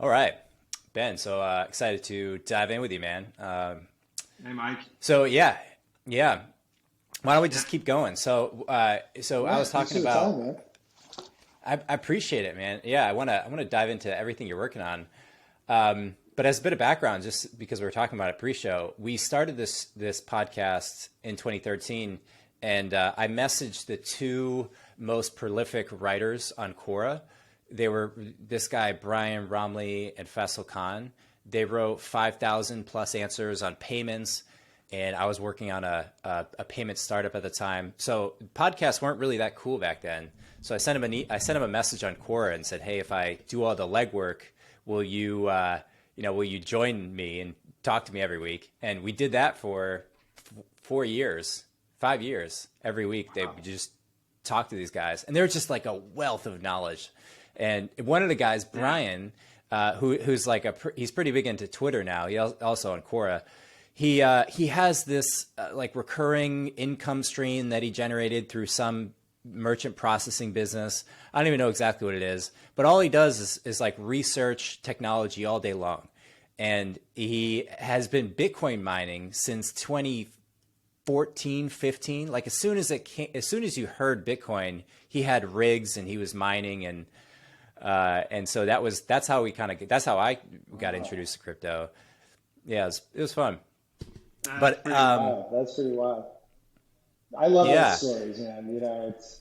All right, Ben. So excited to dive in with you, man. Hey, Mike. So yeah. Why don't we just keep going? So I Yeah, was thanks talking for the about. time, man. I appreciate it, man. Yeah, I wanna dive into everything you're working on. But as a bit of background, just because we were talking about it pre-show, we started this podcast in 2013, and I messaged the two most prolific writers on Quora. They were this guy Brian Romley and Faisal Khan. They wrote 5,000 plus answers on payments, and I was working on a payment startup at the time. So podcasts weren't really that cool back then. So I sent him a message on Quora and said, "Hey, if I do all the legwork, will you will you join me and talk to me every week?" And we did that for 4 years, 5 years. Every week they would just talk to these guys, and they're just like a wealth of knowledge. And one of the guys, Brian, who's like he's pretty big into Twitter now. He also on Quora. He has this like recurring income stream that he generated through some merchant processing business. I don't even know exactly what it is, but all he does is like research technology all day long. And he has been Bitcoin mining since 2014, 15. Like as soon as you heard Bitcoin, he had rigs and he was mining, and so that's how I got introduced to crypto. Yeah, it was fun. But Wow, that's pretty wild. I love those yeah, stories, man. It's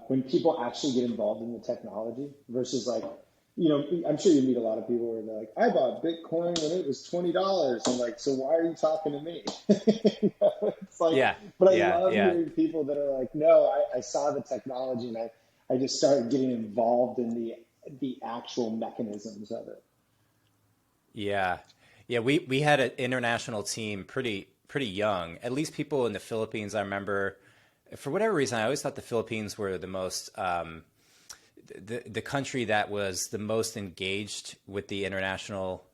when people actually get involved in the technology versus like, I'm sure you meet a lot of people where they're like, I bought Bitcoin when it was $20. I'm like, so why are you talking to me? It's like, yeah, but I yeah, love yeah, hearing people that are like, no, I saw the technology and I just started getting involved in the actual mechanisms of it. yeah, yeah. We had an international team pretty young. At least people in the Philippines. I remember, for whatever reason, I always thought the Philippines were the most the country that was the most engaged with the international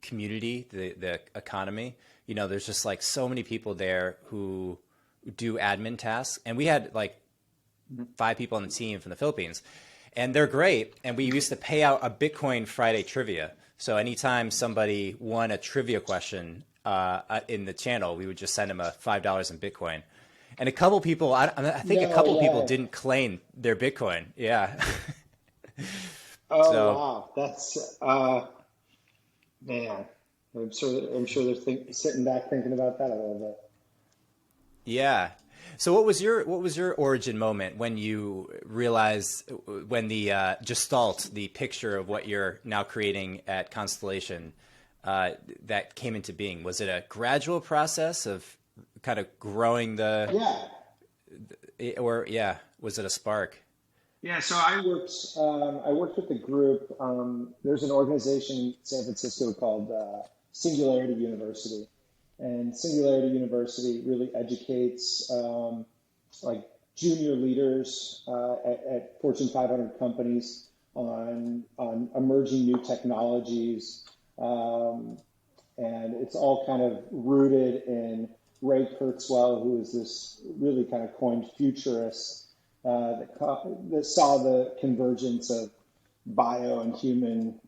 community, the economy. There's just like so many people there who do admin tasks, and we had like 5 people on the team from the Philippines, and they're great. And we used to pay out a Bitcoin Friday trivia. So anytime somebody won a trivia question in the channel, we would just send them a $5 in Bitcoin. And a couple people, I think a No couple people way. didn't claim their Bitcoin. Yeah. Oh So wow, that's man. I'm sure they're sitting back thinking about that a little bit. yeah. So what was your origin moment when you realized, when the gestalt, the picture of what you're now creating at Constellation, that came into being? Was it a gradual process of kind of growing Yeah, or yeah, was it a spark? Yeah, so I worked with a group. There's an organization in San Francisco called Singularity University, and Singularity University really educates like junior leaders at Fortune 500 companies on emerging new technologies, um, and it's all kind of rooted in Ray Kurzweil, who is this really kind of coined futurist that saw the convergence of bio and human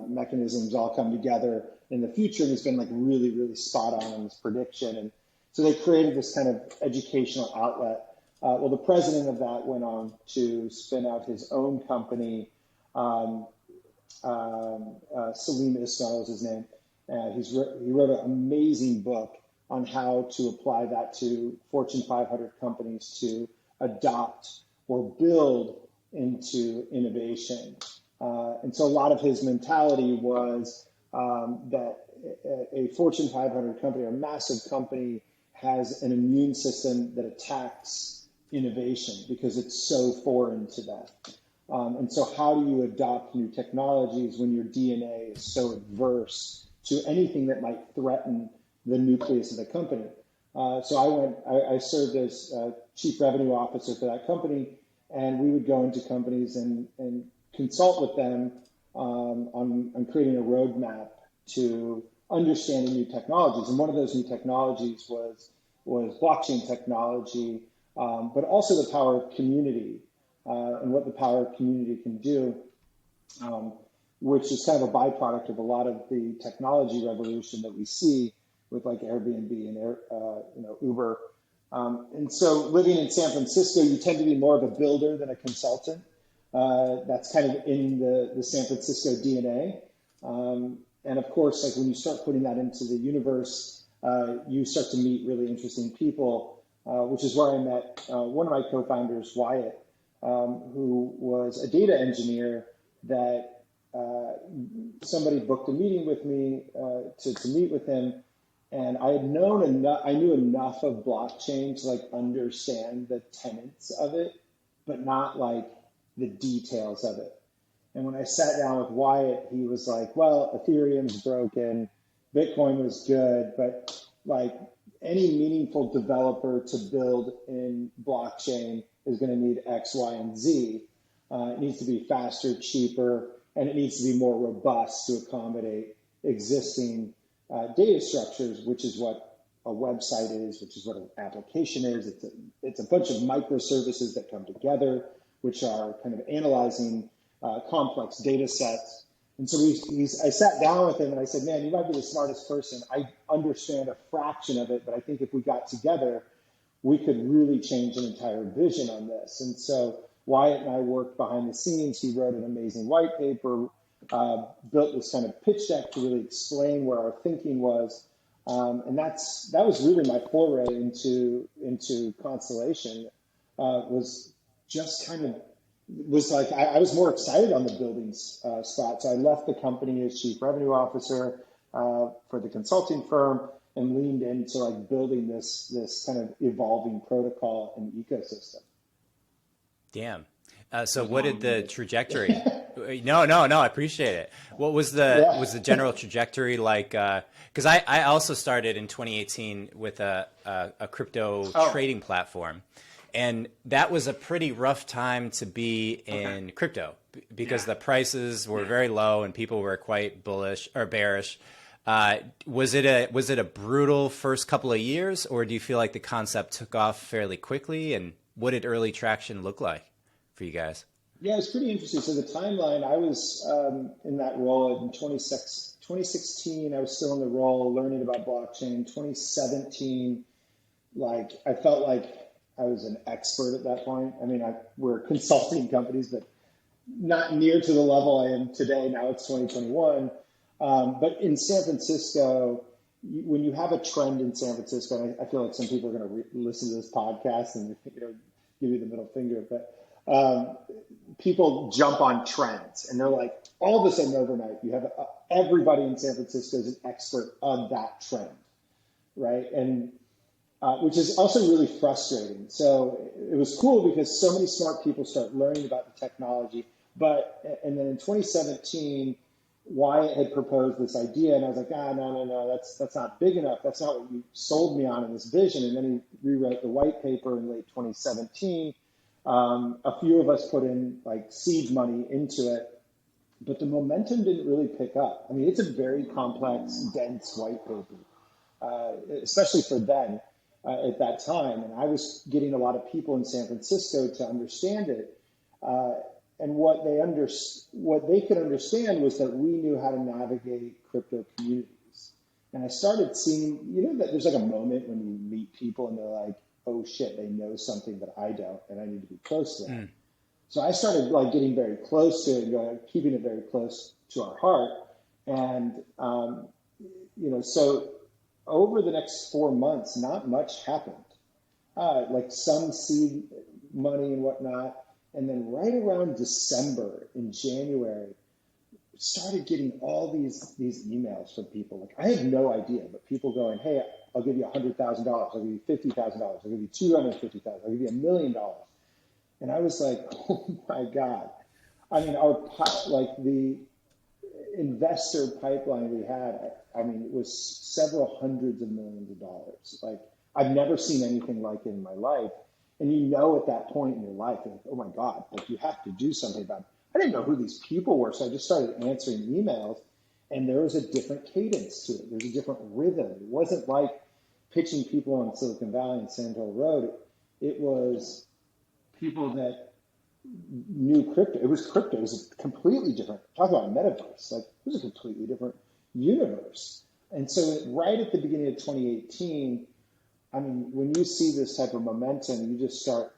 mechanisms all come together in the future, and has been like really, really spot on in this prediction. And so they created this kind of educational outlet. Well, the president of that went on to spin out his own company. Um, Salim Ismail is his name. He wrote an amazing book on how to apply that to Fortune 500 companies to adopt or build into innovation. And so a lot of his mentality was that a Fortune 500 company or a massive company has an immune system that attacks innovation because it's so foreign to them. And so how do you adopt new technologies when your DNA is so adverse to anything that might threaten the nucleus of the company? I served as chief revenue officer for that company, and we would go into companies and consult with them on creating a roadmap to understanding new technologies. And one of those new technologies was blockchain technology, but also the power of community and what the power of community can do. Um, which is kind of a byproduct of a lot of the technology revolution that we see with like Airbnb and Uber. And so living in San Francisco, you tend to be more of a builder than a consultant. That's kind of in the San Francisco DNA. And of course, like when you start putting that into the universe, you start to meet really interesting people, which is where I met one of my co-founders, Wyatt, who was a data engineer that somebody booked a meeting with me to meet with him. And I knew enough of blockchain to like understand the tenets of it, but not like the details of it. And when I sat down with Wyatt, he was like, well, Ethereum's broken, Bitcoin was good, but like any meaningful developer to build in blockchain is going to need X, Y, and Z. It needs to be faster, cheaper, and it needs to be more robust to accommodate existing data structures, which is what a website is, which is what an application is. It's a bunch of microservices that come together, which are kind of analyzing complex data sets. And so I sat down with him and I said, man, you might be the smartest person. I understand a fraction of it, but I think if we got together, we could really change an entire vision on this. And so Wyatt and I worked behind the scenes. He wrote an amazing white paper, built this kind of pitch deck to really explain where our thinking was. And that was really my foray into Constellation, was just kind of, was like, I was more excited on the building spot. So I left the company as chief revenue officer for the consulting firm and leaned into like building this kind of evolving protocol and ecosystem. Damn. So what did the trajectory? No, I appreciate it. What was the general trajectory like? Because I also started in 2018 with a crypto trading platform. And that was a pretty rough time to be in crypto because the prices were very low and people were quite bullish or bearish. Was it a brutal first couple of years, or do you feel like the concept took off fairly quickly? And what did early traction look like for you guys? Yeah, it was pretty interesting. So the timeline, I was in that role in 2016. I was still in the role learning about blockchain. 2017, like I felt like I was an expert at that point. I mean, we're consulting companies, but not near to the level I am today. Now it's 2021. But in San Francisco, when you have a trend in San Francisco, and I feel like some people are going to listen to this podcast and give you the middle finger, but people jump on trends, and they're like, all of a sudden overnight, you have everybody in San Francisco is an expert on that trend, right? And which is also really frustrating. So it was cool because so many smart people start learning about the technology. And then in 2017, Wyatt had proposed this idea, and I was like, no, that's not big enough. That's not what you sold me on in this vision. And then he rewrote the white paper in late 2017. A few of us put in like seed money into it, but the momentum didn't really pick up. I mean, it's a very complex, dense white paper, especially for then. At that time, and I was getting a lot of people in San Francisco to understand it, and what they could understand was that we knew how to navigate crypto communities. And I started seeing, that there's like a moment when you meet people and they're like, oh shit, they know something that I don't, and I need to be close to them. So I started like getting very close to it and keeping it very close to our heart, and so. Over the next 4 months, not much happened. Like some seed money and whatnot. And then right around December, in January, started getting all these emails from people. Like I had no idea, but people going, hey, I'll give you $100,000. I'll give you $50,000. I'll give you $250,000. I'll give you $1 million. And I was like, oh my God. I mean, the investor pipeline we had, I mean, it was several hundreds of millions of dollars. Like I've never seen anything like it in my life. And at that point in your life, you're like, oh my God, like you have to do something about it. I didn't know who these people were. So I just started answering emails, and there was a different cadence to it. There's a different rhythm. It wasn't like pitching people on Silicon Valley and Sand Hill Road. It was people that new crypto. It was crypto. It was a completely different, talk about metaverse. Like, it was a completely different universe. And so right at the beginning of 2018, I mean, when you see this type of momentum, you start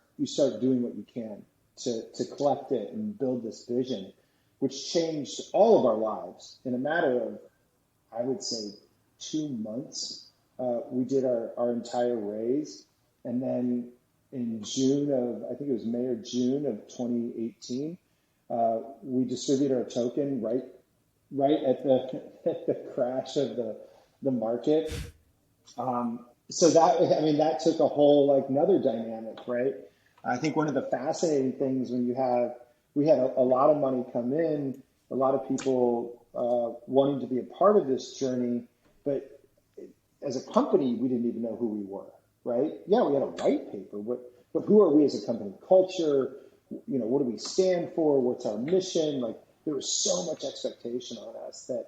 doing what you can to collect it and build this vision, which changed all of our lives in a matter of, I would say, 2 months. We did our entire raise. And then in June of, I think it was May or June of 2018, we distributed our token right at the crash of the market. So that, I mean, that took a whole, like, another dynamic, right? I think one of the fascinating things when we had a lot of money come in, a lot of people wanting to be a part of this journey, but as a company, we didn't even know who we were, right? Yeah, we had a white paper, but who are we as a company? Culture, what do we stand for? What's our mission? Like, there was so much expectation on us that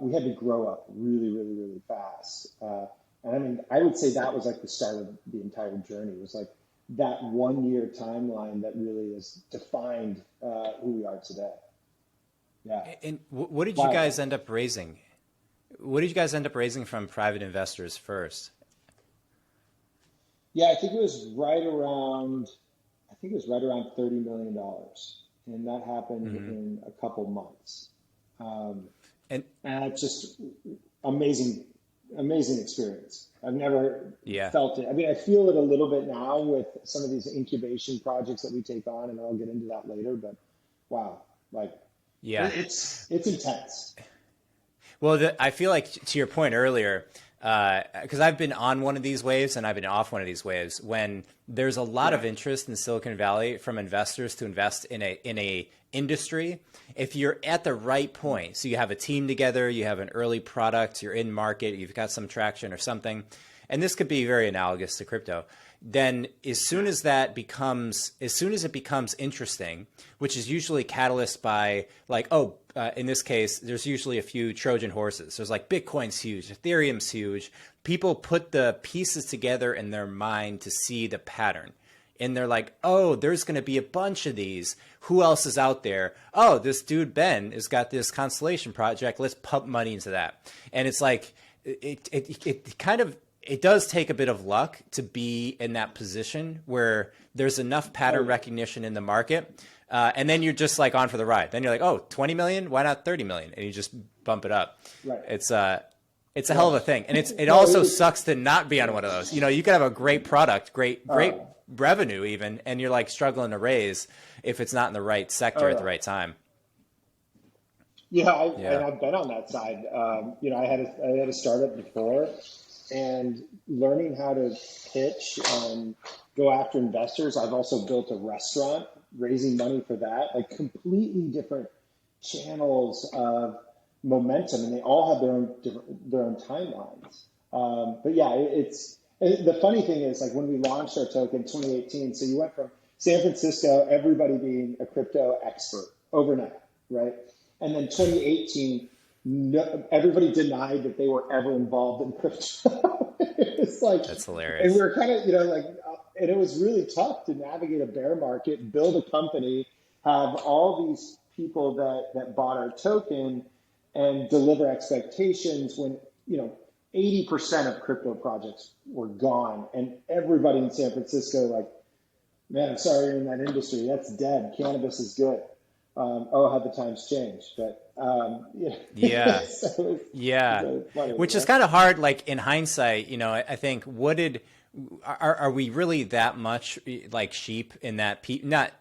we had to grow up really, really, really fast. And I mean, I would say that was like the start of the entire journey. It was like that 1 year timeline that really has defined who we are today. Yeah. And what did you guys end up raising? What did you guys end up raising from private investors first? Yeah, I think it was right around $30 million. And that happened in a couple months. And it's just amazing experience. I've never felt it. I mean, I feel it a little bit now with some of these incubation projects that we take on, and I'll get into that later, but wow, like, it's intense. Well, I feel like, to your point earlier, because I've been on one of these waves and I've been off one of these waves, when there's a lot of interest in Silicon Valley from investors to invest in a industry, if you're at the right point, so you have a team together, you have an early product, you're in market, you've got some traction or something, and this could be very analogous to crypto, then as soon as it becomes interesting, which is usually catalyzed by, like, in this case, there's usually a few Trojan horses. There's like Bitcoin's huge, Ethereum's huge. People put the pieces together in their mind to see the pattern. And they're like, oh, there's going to be a bunch of these. Who else is out there? Oh, this dude, Ben, has got this Constellation project. Let's pump money into that. And it's like, it does take a bit of luck to be in that position where there's enough pattern recognition in the market. And then you're just like on for the ride. Then you're like, oh, 20 million? Why not 30 million? And you just bump it up. Right. It's a hell of a thing. And it also sucks to not be on one of those. You could have a great product, great revenue even, and you're like struggling to raise if it's not in the right sector at the right time. And I've been on that side. I had a startup before, and learning how to pitch and go after investors. I've also built a restaurant, raising money for that, like completely different channels of momentum, and they all have their own timelines. But yeah, the funny thing is, like, when we launched our token in 2018, so you went from San Francisco, everybody being a crypto expert overnight, right? And then 2018, everybody denied that they were ever involved in crypto. It's like, that's hilarious. And we were kind of, and it was really tough to navigate a bear market, build a company, have all these people that bought our token, and deliver expectations when 80% of crypto projects were gone, and everybody in San Francisco, like, man, I'm sorry you're in that industry. That's dead. Cannabis is good. How the times changed, but which is kind of hard. Like, in hindsight, I think are we really that much like sheep in that?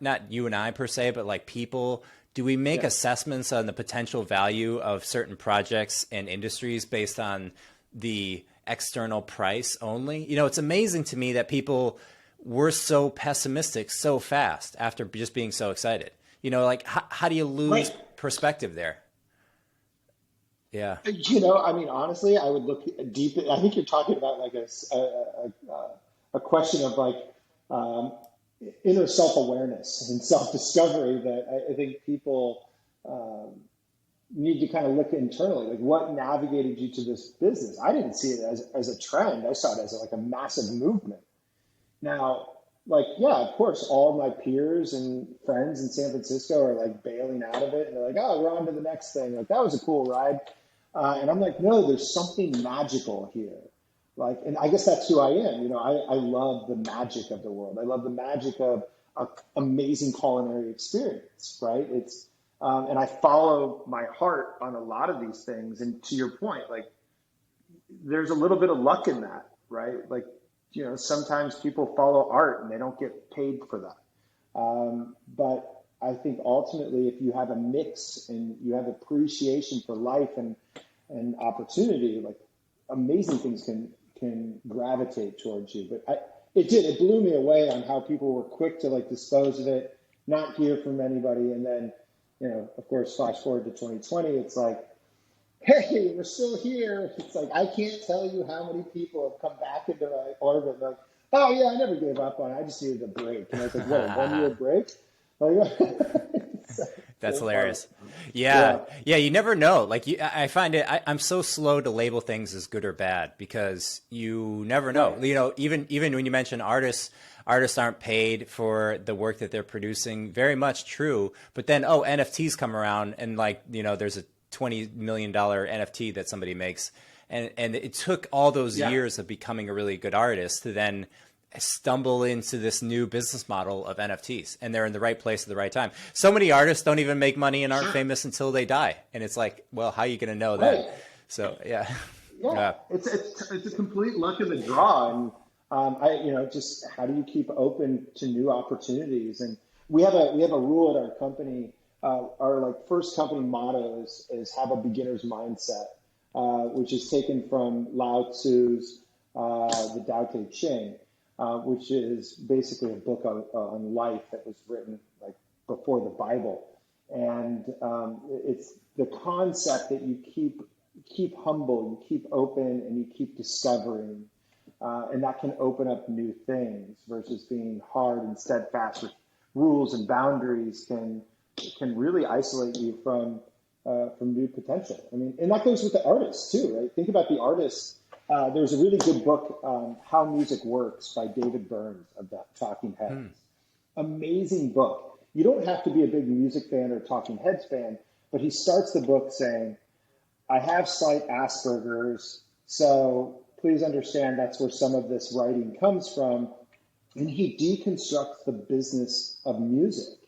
Not you and I per se, but like people. Do we make assessments on the potential value of certain projects and industries based on the external price only? It's amazing to me that people were so pessimistic so fast after just being so excited. Like, how do you lose perspective there? Yeah. I mean, honestly, I would look deep. I think you're talking about like a question of like inner self-awareness and self-discovery that I think people need to kind of look internally. Like, what navigated you to this business? I didn't see it as a trend. I saw it as like a massive movement. Now, like, yeah, of course, all my peers and friends in San Francisco are like bailing out of it, and they're like, oh, we're on to the next thing. Like, that was a cool ride. And I'm like, no, there's something magical here. Like, and I guess that's who I am. You know, I love the magic of the world. I love the magic of an amazing culinary experience, right? And I follow my heart on a lot of these things. And to your point, like, there's a little bit of luck in that, right? Like, you know, sometimes people follow art and they don't get paid for that. But I think ultimately, if you have a mix and you have appreciation for life and opportunity, like, amazing things can gravitate towards you. But it blew me away on how people were quick to like dispose of it, not hear from anybody, and then, you know, of course, flash forward to 2020, it's like, hey, we're still here. It's like, I can't tell you how many people have come back into my orbit. Like, oh yeah, I never gave up on it. I just needed a break. And I was like, what, a 1 year break? Like, That's so hilarious. funny. Yeah. Yeah. You never know. Like I find it, I'm so slow to label things as good or bad because you never know, Right. you know, even when you mention artists aren't paid for the work that they're producing. Very much true. But then, NFTs come around and, like, you know, there's a $20 million NFT that somebody makes. And it took all those Yeah. years of becoming a really good artist to then stumble into this new business model of NFTs, and they're in the right place at the right time. So many artists don't even make money and aren't Sure. famous until they die. And it's like, well, how are you going to know then? Right. So, yeah. Yeah. Yeah. It's a complete luck of the draw. And you know, just how do you keep open to new opportunities? And we have a rule at our company. Our like first company motto is have a beginner's mindset, which is taken from Lao Tzu's the Tao Te Ching, which is basically a book on life that was written like before the Bible. And it's the concept that you keep humble, you keep open, and you keep discovering, and that can open up new things versus being hard and steadfast with rules and boundaries can really isolate you from new potential. I mean, and that goes with the artists too, right? Think about the artists. There's a really good book, How Music Works, by David Burns of the Talking Heads. Amazing book. You don't have to be a big music fan or Talking Heads fan, but he starts the book saying, I have slight Asperger's, so please understand that's where some of this writing comes from. And he deconstructs the business of music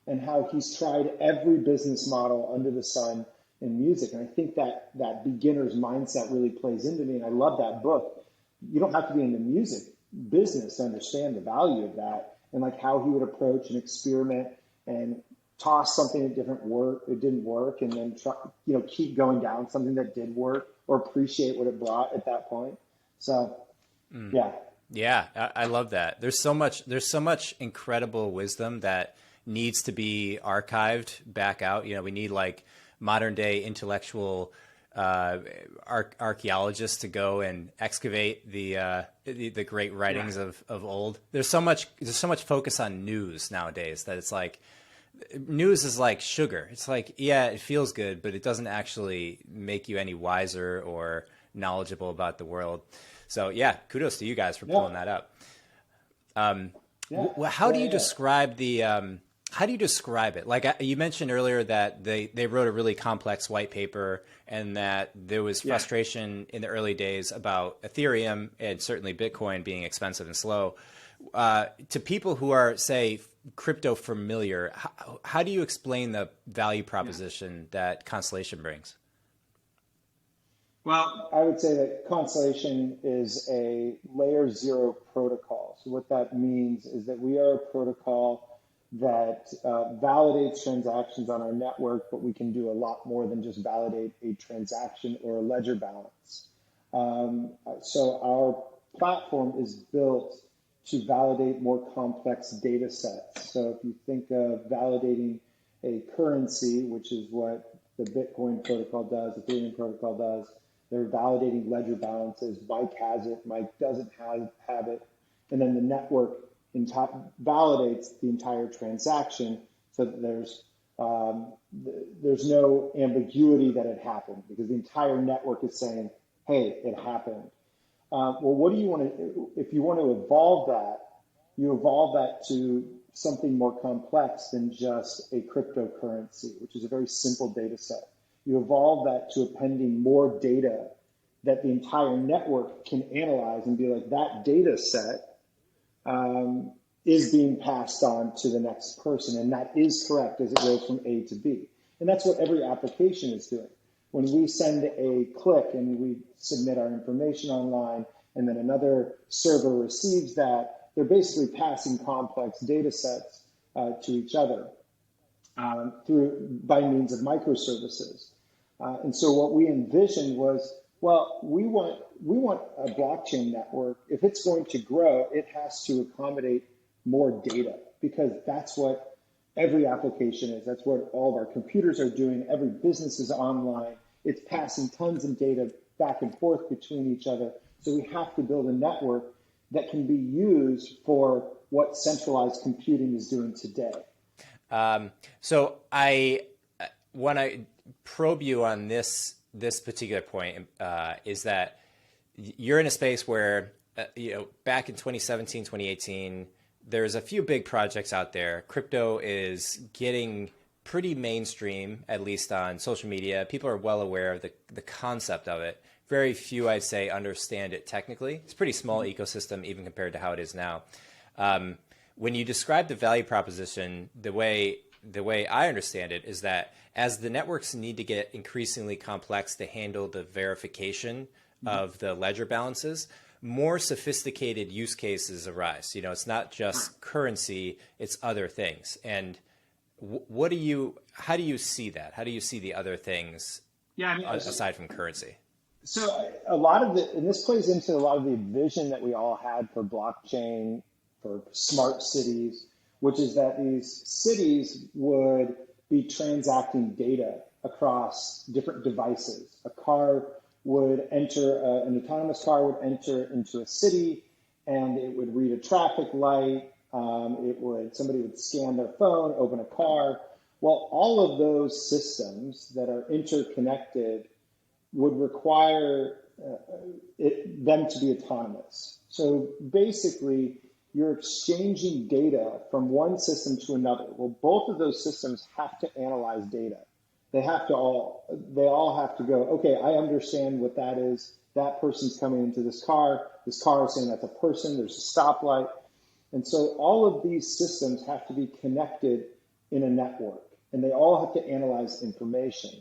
and how he's tried every business model under the sun in music. And I think that beginner's mindset really plays into me. And I love that book. You don't have to be in the music business to understand the value of that and like how he would approach an experiment and toss something that didn't work, and then try, you know, keep going down something that did work or appreciate what it brought at that point. So, yeah. Yeah, I love that. There's so much incredible wisdom that needs to be archived back out. You know, we need like modern day intellectual archaeologists to go and excavate the great writings of old. There's so much focus on news nowadays that it's like news is like sugar. It's like, yeah, it feels good, but it doesn't actually make you any wiser or knowledgeable about the world. So yeah, kudos to you guys for pulling that up. How do you describe how do you describe it? Like you mentioned earlier that they wrote a really complex white paper and that there was frustration in the early days about Ethereum and certainly Bitcoin being expensive and slow. To people who are, say, crypto familiar, how do you explain the value proposition that Constellation brings? Well, I would say that Constellation is a layer zero protocol. So what that means is that we are a protocol that validates transactions on our network, but we can do a lot more than just validate a transaction or a ledger balance. So our platform is built to validate more complex data sets. So if you think of validating a currency, which is what the Bitcoin protocol does, the Ethereum protocol does, they're validating ledger balances. Mike has it, Mike doesn't have it. And then the network validates the entire transaction so that there's no ambiguity that it happened, because the entire network is saying, hey, it happened. Well, what do you want to, if you want to evolve that, you evolve that to something more complex than just a cryptocurrency, which is a very simple data set. You evolve that to appending more data that the entire network can analyze and be like, that data set is being passed on to the next person. And that is correct as it goes from A to B. And that's what every application is doing. When we send a click and we submit our information online, and then another server receives that, they're basically passing complex data sets to each other by means of microservices. And so what we envisioned was, well, we want a blockchain network. If it's going to grow, it has to accommodate more data, because that's what every application is. That's what all of our computers are doing. Every business is online. It's passing tons of data back and forth between each other. So we have to build a network that can be used for what centralized computing is doing today. So I want to probe you on this particular point, is that you're in a space where, back in 2017, 2018, there's a few big projects out there. Crypto is getting pretty mainstream, at least on social media. People are well aware of the concept of it. Very few, I'd say, understand it technically. It's a pretty small ecosystem, even compared to how it is now. When you describe the value proposition, the way I understand it is that as the networks need to get increasingly complex to handle the verification of the ledger balances, more sophisticated use cases arise. It's not just currency, it's other things. And how do you see that? How do you see the other things aside from currency? So and this plays into a lot of the vision that we all had for blockchain, for smart cities, which is that these cities would be transacting data across different devices. An autonomous car would enter into a city, and it would read a traffic light. Somebody would scan their phone, open a car. Well, all of those systems that are interconnected would require them to be autonomous. So basically, you're exchanging data from one system to another. Well, both of those systems have to analyze data. They all have to go, okay, I understand what that is. That person's coming into this car. This car is saying that's a person. There's a stoplight. And so all of these systems have to be connected in a network, and they all have to analyze information.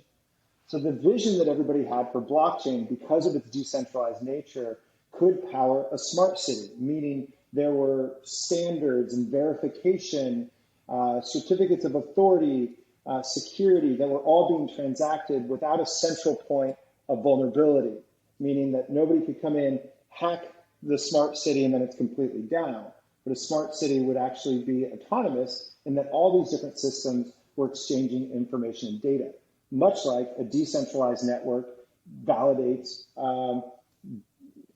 So the vision that everybody had for blockchain, because of its decentralized nature, could power a smart city, meaning there were standards and verification, certificates of authority, security that were all being transacted without a central point of vulnerability, meaning that nobody could come in, hack the smart city, and then it's completely down. But a smart city would actually be autonomous in that all these different systems were exchanging information and data. Much like a decentralized network validates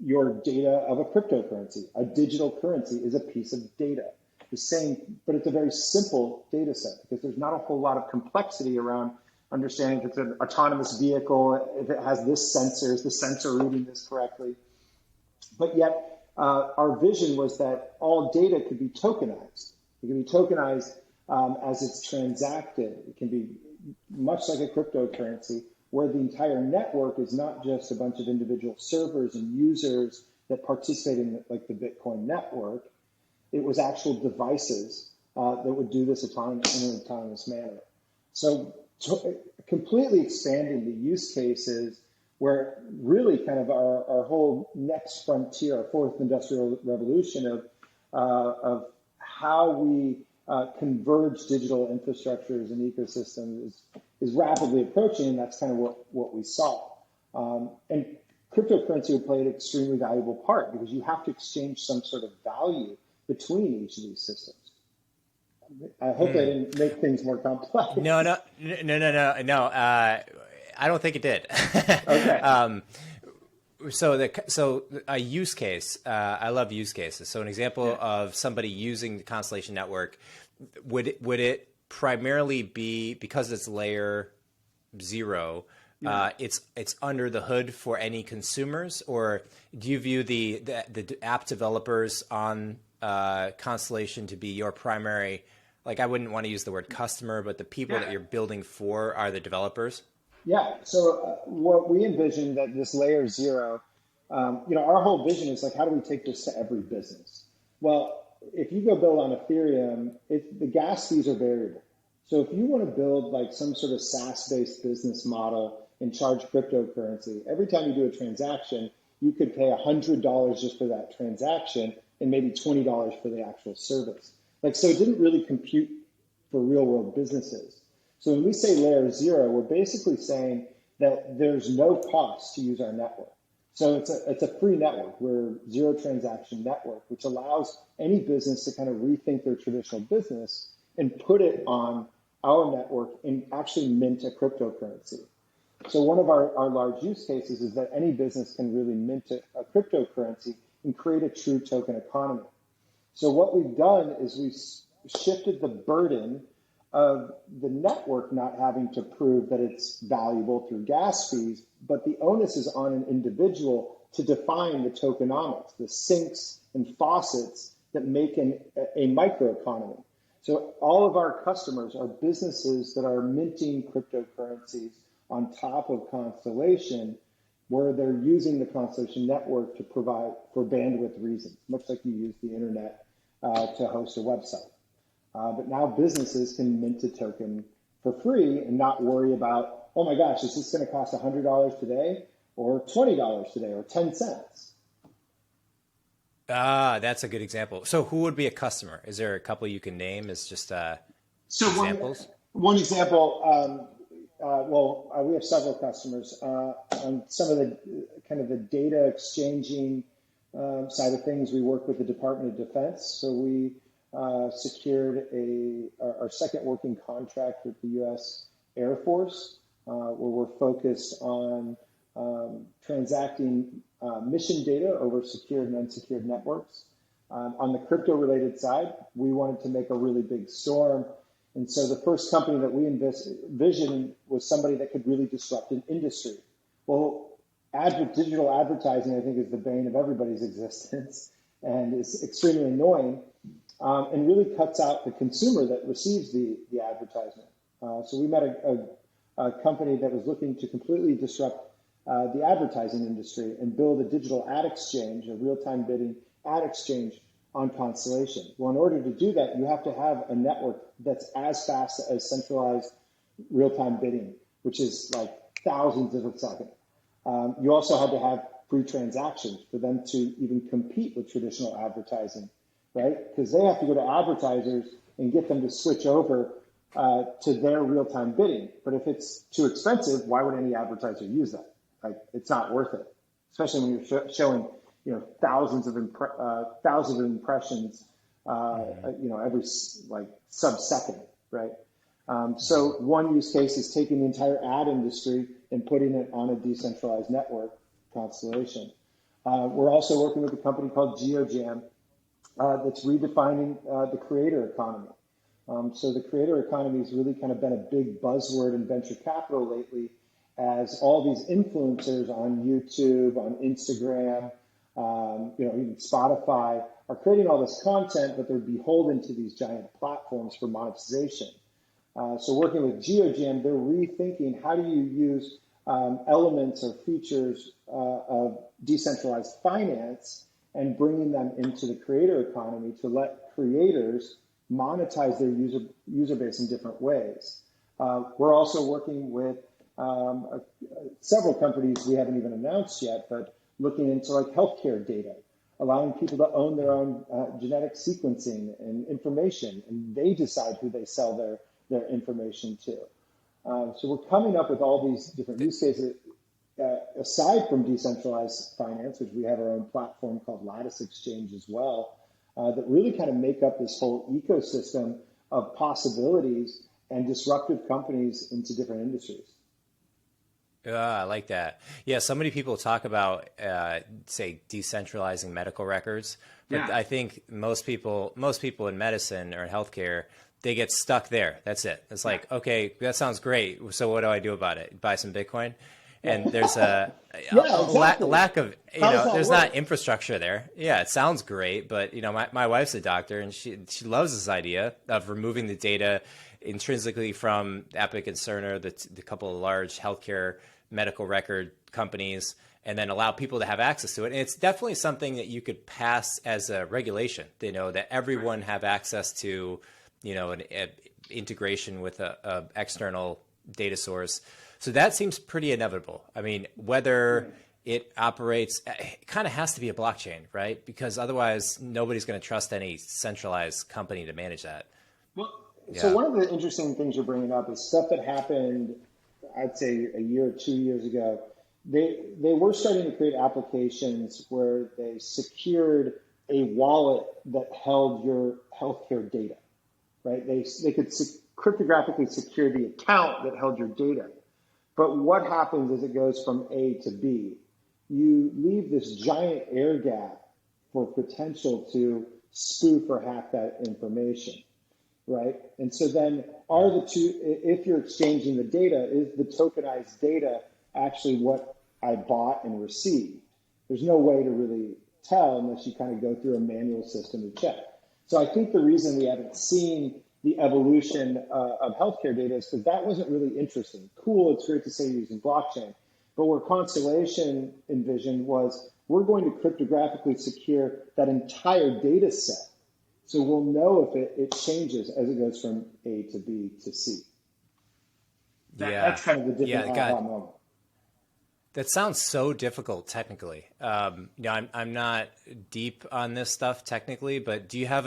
your data of a cryptocurrency. A digital currency is a piece of data. The same, but it's a very simple data set because there's not a whole lot of complexity around understanding if it's an autonomous vehicle, if it has this sensor, is the sensor reading this correctly? But yet, our vision was that all data could be tokenized. It can be tokenized as it's transacted. It can be much like a cryptocurrency, where the entire network is not just a bunch of individual servers and users that participate in like the Bitcoin network. It was actual devices that would do this in an autonomous manner. So completely expanding the use cases where really kind of our whole next frontier, our fourth industrial revolution of how we converge digital infrastructures and ecosystems is rapidly approaching, and that's kind of what we saw. And cryptocurrency would play an extremely valuable part because you have to exchange some sort of value between each of these systems. I hope I didn't make things more complex. No. I don't think it did. Okay. So a use case. I love use cases. So an example of somebody using the Constellation Network, would it primarily be because it's layer 0? It's under the hood for any consumers, or do you view the app developers on Constellation to be your primary, like I wouldn't want to use the word customer, but the people that you're building for are the developers? Yeah. So what we envision that this layer zero, our whole vision is like, how do we take this to every business? Well, if you go build on Ethereum, the gas fees are variable. So if you want to build like some sort of SaaS-based business model and charge cryptocurrency, every time you do a transaction, you could pay $100 just for that transaction and maybe $20 for the actual service. So it didn't really compute for real world businesses. So when we say layer zero, we're basically saying that there's no cost to use our network. So it's a free network. We're a zero transaction network, which allows any business to kind of rethink their traditional business and put it on our network and actually mint a cryptocurrency. So one of our large use cases is that any business can really mint a cryptocurrency and create a true token economy. So what we've done is we've shifted the burden of the network not having to prove that it's valuable through gas fees, but the onus is on an individual to define the tokenomics, the sinks and faucets that make a microeconomy. So all of our customers are businesses that are minting cryptocurrencies on top of Constellation, where they're using the Constellation network to provide for bandwidth reasons, much like you use the internet to host a website. But now businesses can mint a token for free and not worry about, oh my gosh, is this going to cost $100 today or $20 today or 10 cents? That's a good example. So who would be a customer? Is there a couple you can name as just examples? One example, we have several customers. On some of the kind of the data exchanging side of things, we work with the Department of Defense. So we secured our second working contract with the U.S. Air Force, where we're focused on transacting mission data over secured and unsecured networks. On the crypto-related side, we wanted to make a really big storm. And so the first company that we envisioned was somebody that could really disrupt an industry. Well, digital advertising, I think, is the bane of everybody's existence and is extremely annoying. And really cuts out the consumer that receives the advertisement. So we met a company that was looking to completely disrupt the advertising industry and build a digital ad exchange, a real-time bidding ad exchange on Constellation. Well, in order to do that, you have to have a network that's as fast as centralized real-time bidding, which is like thousands of a second. You also had to have free transactions for them to even compete with traditional advertising. Right? Because they have to go to advertisers and get them to switch over to their real-time bidding. But if it's too expensive, why would any advertiser use that? Like, it's not worth it, especially when you're showing, thousands of impressions, every like sub-second, right? So one use case is taking the entire ad industry and putting it on a decentralized network, Constellation. We're also working with a company called GeoJam, that's redefining the creator economy. So the creator economy has really kind of been a big buzzword in venture capital lately, as all these influencers on YouTube, on Instagram, even Spotify are creating all this content, but they're beholden to these giant platforms for monetization. So working with GeoJam, they're rethinking how do you use elements or features of decentralized finance and bringing them into the creator economy to let creators monetize their user base in different ways. We're also working with several companies we haven't even announced yet, but looking into like healthcare data, allowing people to own their own genetic sequencing and information, and they decide who they sell their information to. So we're coming up with all these different use cases. Aside from decentralized finance, which we have our own platform called Lattice Exchange as well, that really kind of make up this whole ecosystem of possibilities and disruptive companies into different industries. I like that. Yeah, so many people talk about, say, decentralizing medical records, but I think most people in medicine or in healthcare, they get stuck there. That's it. It's like, okay, that sounds great. So what do I do about it? Buy some Bitcoin? and there's Yeah, exactly. lack of, How does that there's work? not infrastructure there. Yeah, it sounds great, but my wife's a doctor, and she loves this idea of removing the data intrinsically from Epic and Cerner, the couple of large healthcare medical record companies, and then allow people to have access to it. And it's definitely something that you could pass as a regulation, that everyone have access to, an integration with a external data source. So that seems pretty inevitable. I mean, whether it operates, it kind of has to be a blockchain, right? Because otherwise nobody's going to trust any centralized company to manage that. Well, So Yeah. one of the interesting things you're bringing up is stuff that happened, I'd say a year or 2 years ago. They were starting to create applications where they secured a wallet that held your healthcare data, right? They could cryptographically secure the account that held your data. But what happens as it goes from A to B? You leave this giant air gap for potential to spoof or hack that information, right? And so then are the two, if you're exchanging the data, is the tokenized data actually what I bought and received? There's no way to really tell unless you kind of go through a manual system to check. So I think the reason we haven't seen the evolution of healthcare data is because that wasn't really interesting. Cool, it's great to say you're using blockchain, but where Constellation envisioned was we're going to cryptographically secure that entire data set. So we'll know if it changes as it goes from A to B to C. That's kind of the different aha moment. That sounds so difficult technically. I'm not deep on this stuff technically, but do you have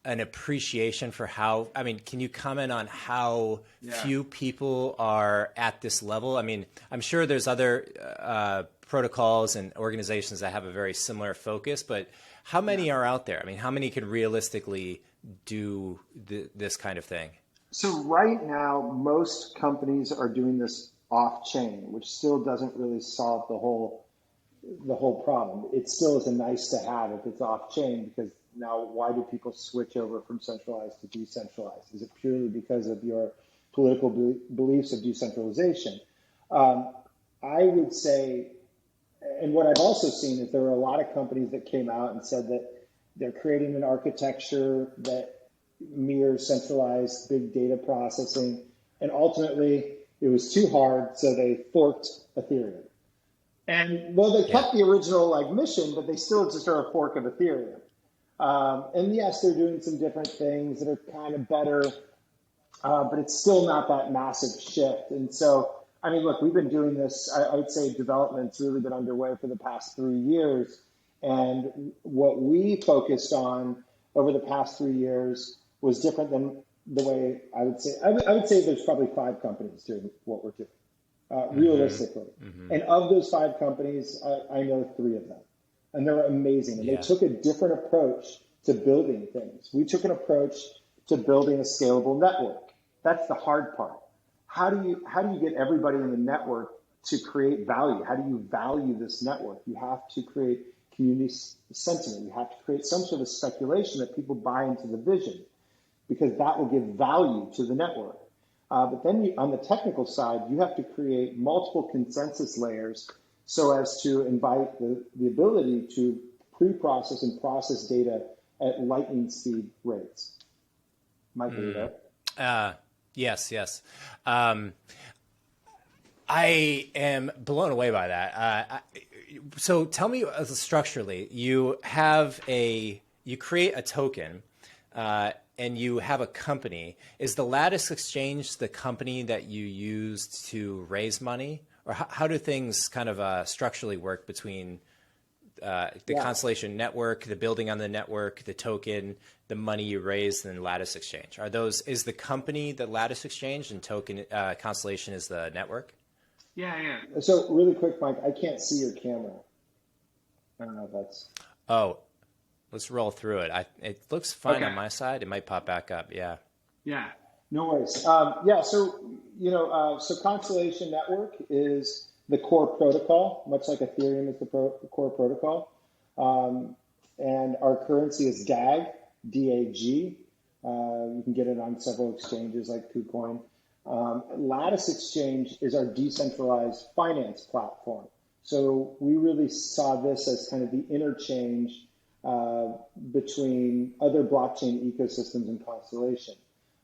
an appreciation for how? I mean, can you comment on how few people are at this level? I mean, I'm sure there's other protocols and organizations that have a very similar focus, but how many are out there? I mean, how many can realistically do this kind of thing? So right now, most companies are doing this off-chain, which still doesn't really solve the whole problem. It still is a nice to have if it's off-chain, because now why do people switch over from centralized to decentralized? Is it purely because of your political beliefs of decentralization? I would say, and what I've also seen is there were a lot of companies that came out and said that they're creating an architecture that mirrors centralized big data processing, and ultimately it was too hard, so they forked Ethereum. And well, they kept the original mission, but they still just are a fork of Ethereum. And yes, they're doing some different things that are kind of better, but it's still not that massive shift. And so, I mean, look, we've been doing this, I would say development's really been underway for the past 3 years. And what we focused on over the past 3 years was different than the way I would say. I would say there's probably 5 companies doing what we're doing, realistically. Mm-hmm. And of those 5 companies, I know 3 of them. And they're amazing. And they took a different approach to building things. We took an approach to building a scalable network. That's the hard part. How do you get everybody in the network to create value? How do you value this network? You have to create community sentiment. You have to create some sort of speculation that people buy into the vision, because that will give value to the network. But then on the technical side, you have to create multiple consensus layers so as to invite the ability to pre-process and process data at lightning speed rates. Mike, are you there? Yes. I am blown away by that. So tell me structurally, you create a token, and you have a company. Is the Lattice Exchange the company that you used to raise money? Or how do things kind of structurally work between the Constellation Network, the building on the network, the token, the money you raised, and Lattice Exchange? Is the company the Lattice Exchange and token Constellation is the network? Yeah. So really quick, Mike, I can't see your camera. I don't know if that's... Oh, let's roll through it. It looks fine on my side. It might pop back up. Yeah. No worries. So Constellation Network is the core protocol, much like Ethereum is the core protocol. And our currency is DAG, D-A-G. You can get it on several exchanges like KuCoin. Lattice Exchange is our decentralized finance platform. So we really saw this as kind of the interchange between other blockchain ecosystems and Constellation.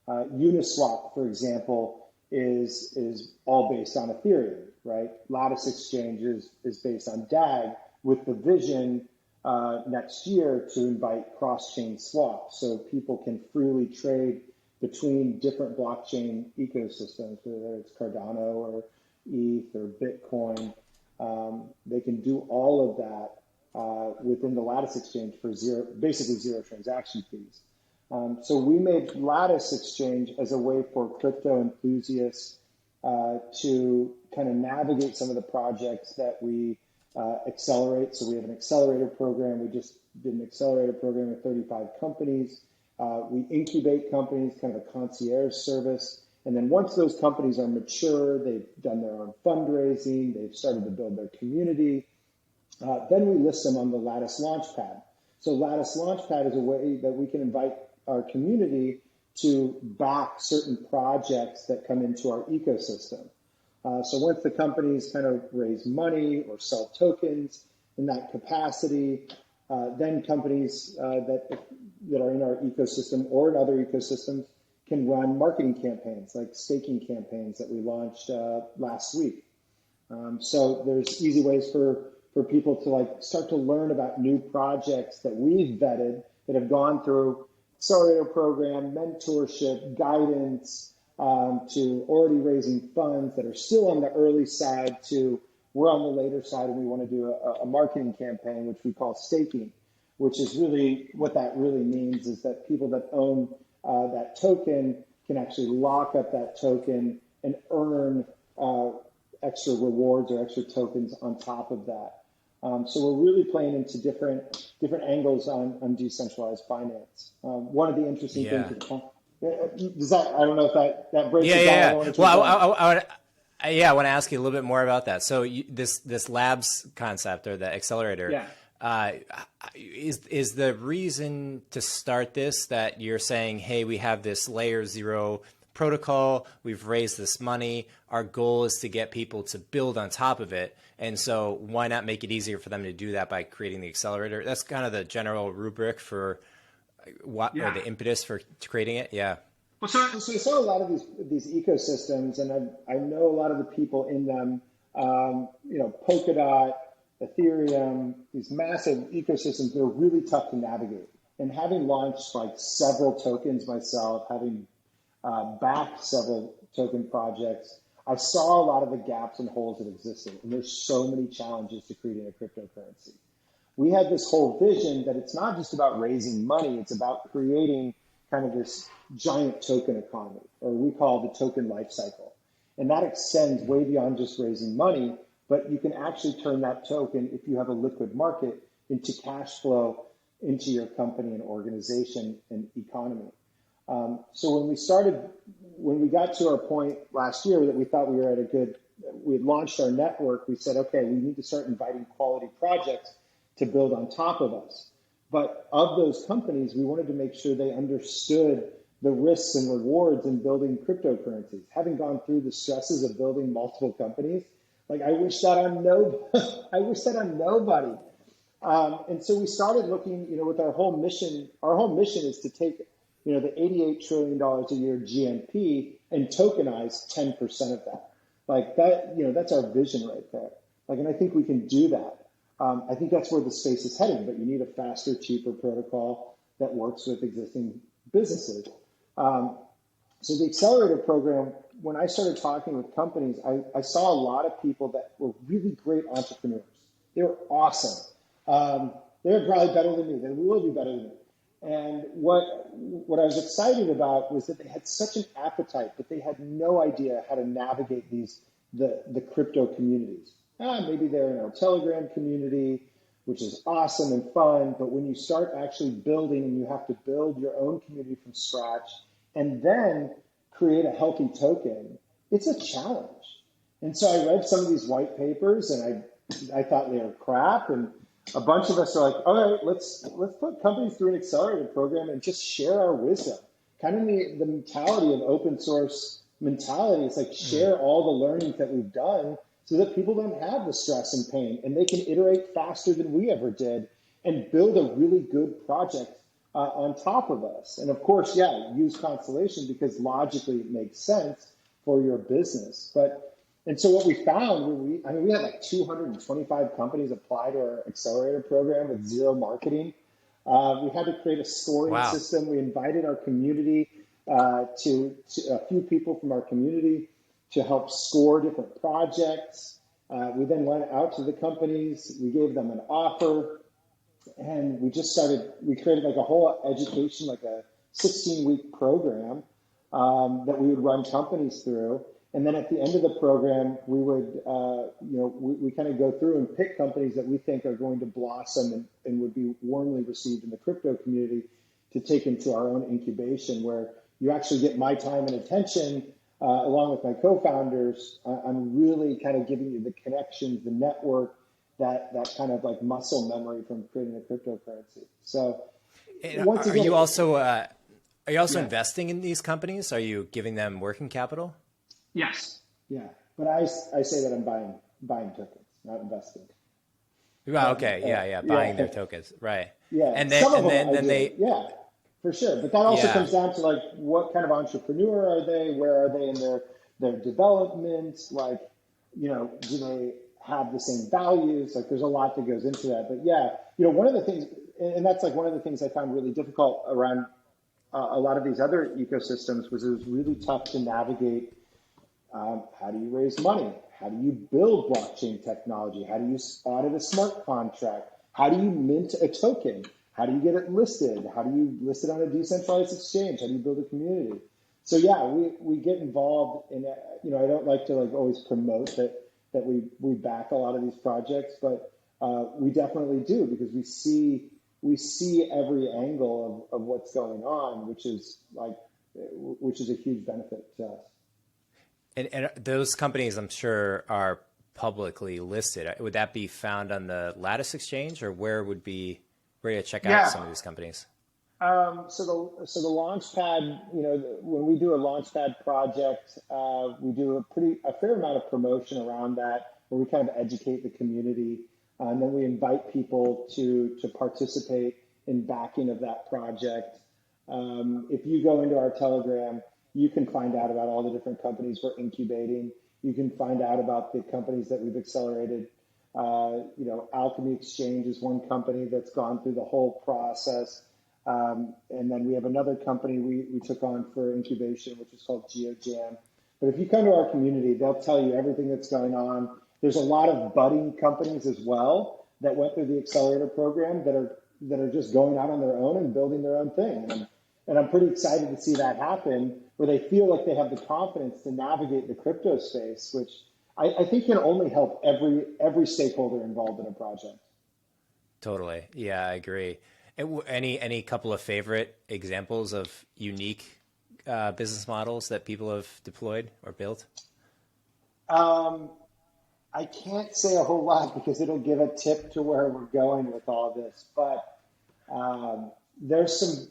Uniswap, for example, is all based on Ethereum, right? Lattice Exchange is based on DAG with the vision next year to invite cross-chain swaps so people can freely trade between different blockchain ecosystems, whether it's Cardano or ETH or Bitcoin. They can do all of that within the Lattice Exchange for basically zero transaction fees. So we made Lattice Exchange as a way for crypto enthusiasts to kind of navigate some of the projects that we accelerate. So we have an accelerator program. We just did an accelerator program with 35 companies. We incubate companies, kind of a concierge service. And then once those companies are mature, they've done their own fundraising, they've started to build their community, then we list them on the Lattice Launchpad. So Lattice Launchpad is a way that we can invite our community to back certain projects that come into our ecosystem. So once the companies kind of raise money or sell tokens in that capacity, then companies that are in our ecosystem or in other ecosystems can run marketing campaigns like staking campaigns that we launched last week. So there's easy ways for people to like start to learn about new projects that we've vetted that have gone through accelerator program, mentorship, guidance, to already raising funds that are still on the early side to we're on the later side and we want to do a marketing campaign, which we call staking, which is really what that really means is that people that own that token can actually lock up that token and earn extra rewards or extra tokens on top of that. So we're really playing into different angles on decentralized finance. One of the interesting things. Does that? I don't know if that breaks it down. Yeah. Well, I want to ask you a little bit more about that. So this labs concept or the accelerator. Is the reason to start this that you're saying, hey, we have this layer 0 protocol, we've raised this money, our goal is to get people to build on top of it, and so why not make it easier for them to do that by creating the accelerator? That's kind of the general rubric for or the impetus for creating it. Well, so we saw a lot of these ecosystems, and I know a lot of the people in them. Polkadot, Ethereum, these massive ecosystems, they're really tough to navigate. And having launched like several tokens myself, having backed several token projects, I saw a lot of the gaps and holes that existed. And there's so many challenges to creating a cryptocurrency. We had this whole vision that it's not just about raising money, it's about creating kind of this giant token economy, or we call the token life cycle. And that extends way beyond just raising money, but you can actually turn that token, if you have a liquid market, into cash flow into your company and organization and economy. So when we got to our point last year that we thought we had launched our network, we said, okay, we need to start inviting quality projects to build on top of us. But of those companies, we wanted to make sure they understood the risks and rewards in building cryptocurrencies. Having gone through the stresses of building multiple companies, like I wish that on nobody. And so we started looking, with our whole mission. Our whole mission is to take, the $88 trillion a year GNP and tokenize 10% of that. Like that, that's our vision right there. Like, and I think we can do that. I think that's where the space is heading, but you need a faster, cheaper protocol that works with existing businesses. So the accelerator program, when I started talking with companies, I saw a lot of people that were really great entrepreneurs. They were awesome. They were probably better than me. They will be better than me. And what I was excited about was that they had such an appetite, but they had no idea how to navigate the crypto communities. Maybe they're in our Telegram community, which is awesome and fun, but when you start actually building and you have to build your own community from scratch and then create a healthy token, it's a challenge. And so I read some of these white papers and I thought they were crap, and a bunch of us are like, all right, let's put companies through an accelerator program and just share our wisdom. Kind of the mentality of open source mentality. It's like share all the learnings that we've done so that people don't have the stress and pain, and they can iterate faster than we ever did and build a really good project on top of us. And of course, yeah, use Constellation because logically it makes sense for your business. And so what we found, we had like 225 companies apply to our accelerator program with zero marketing. We had to create a scoring Wow. system. We invited our community to a few people from our community to help score different projects. We then went out to the companies. We gave them an offer, and we created like a whole education, like a 16-week program that we would run companies through. And then at the end of the program, we would, we kind of go through and pick companies that we think are going to blossom and would be warmly received in the crypto community to take into our own incubation, where you actually get my time and attention along with my co-founders. I'm really kind of giving you the connections, the network, that kind of like muscle memory from creating a cryptocurrency. So once again, are you also investing in these companies? Are you giving them working capital? Yes. Yeah, but I say that I'm buying tokens, not investing. Well, okay, buying their tokens, right? Yeah, and then they for sure. But that also comes down to like what kind of entrepreneur are they? Where are they in their development? Like, do they have the same values? Like, there's a lot that goes into that. But yeah, one of the things, and that's like one of the things I found really difficult around a lot of these other ecosystems was it was really tough to navigate. How do you raise money? How do you build blockchain technology? How do you audit a smart contract? How do you mint a token? How do you get it listed? How do you list it on a decentralized exchange? How do you build a community? So yeah, we get involved in, I don't like to like always promote that we back a lot of these projects, but we definitely do because we see every angle of what's going on, which is a huge benefit to us. And those companies, I'm sure, are publicly listed. Would that be found on the Lattice Exchange, or where to check out some of these companies? So the Launchpad, when we do a Launchpad project, we do a fair amount of promotion around that, where we kind of educate the community, and then we invite people to participate in backing of that project. If you go into our Telegram, you can find out about all the different companies we're incubating. You can find out about the companies that we've accelerated. Alchemy Exchange is one company that's gone through the whole process. And then we have another company we took on for incubation, which is called GeoJam. But if you come to our community, they'll tell you everything that's going on. There's a lot of budding companies as well that went through the accelerator program that are just going out on their own and building their own thing. And I'm pretty excited to see that happen, where they feel like they have the confidence to navigate the crypto space, which I think can only help every stakeholder involved in a project. Totally. Yeah, I agree. Any couple of favorite examples of unique business models that people have deployed or built? I can't say a whole lot because it'll give a tip to where we're going with all this, but there's some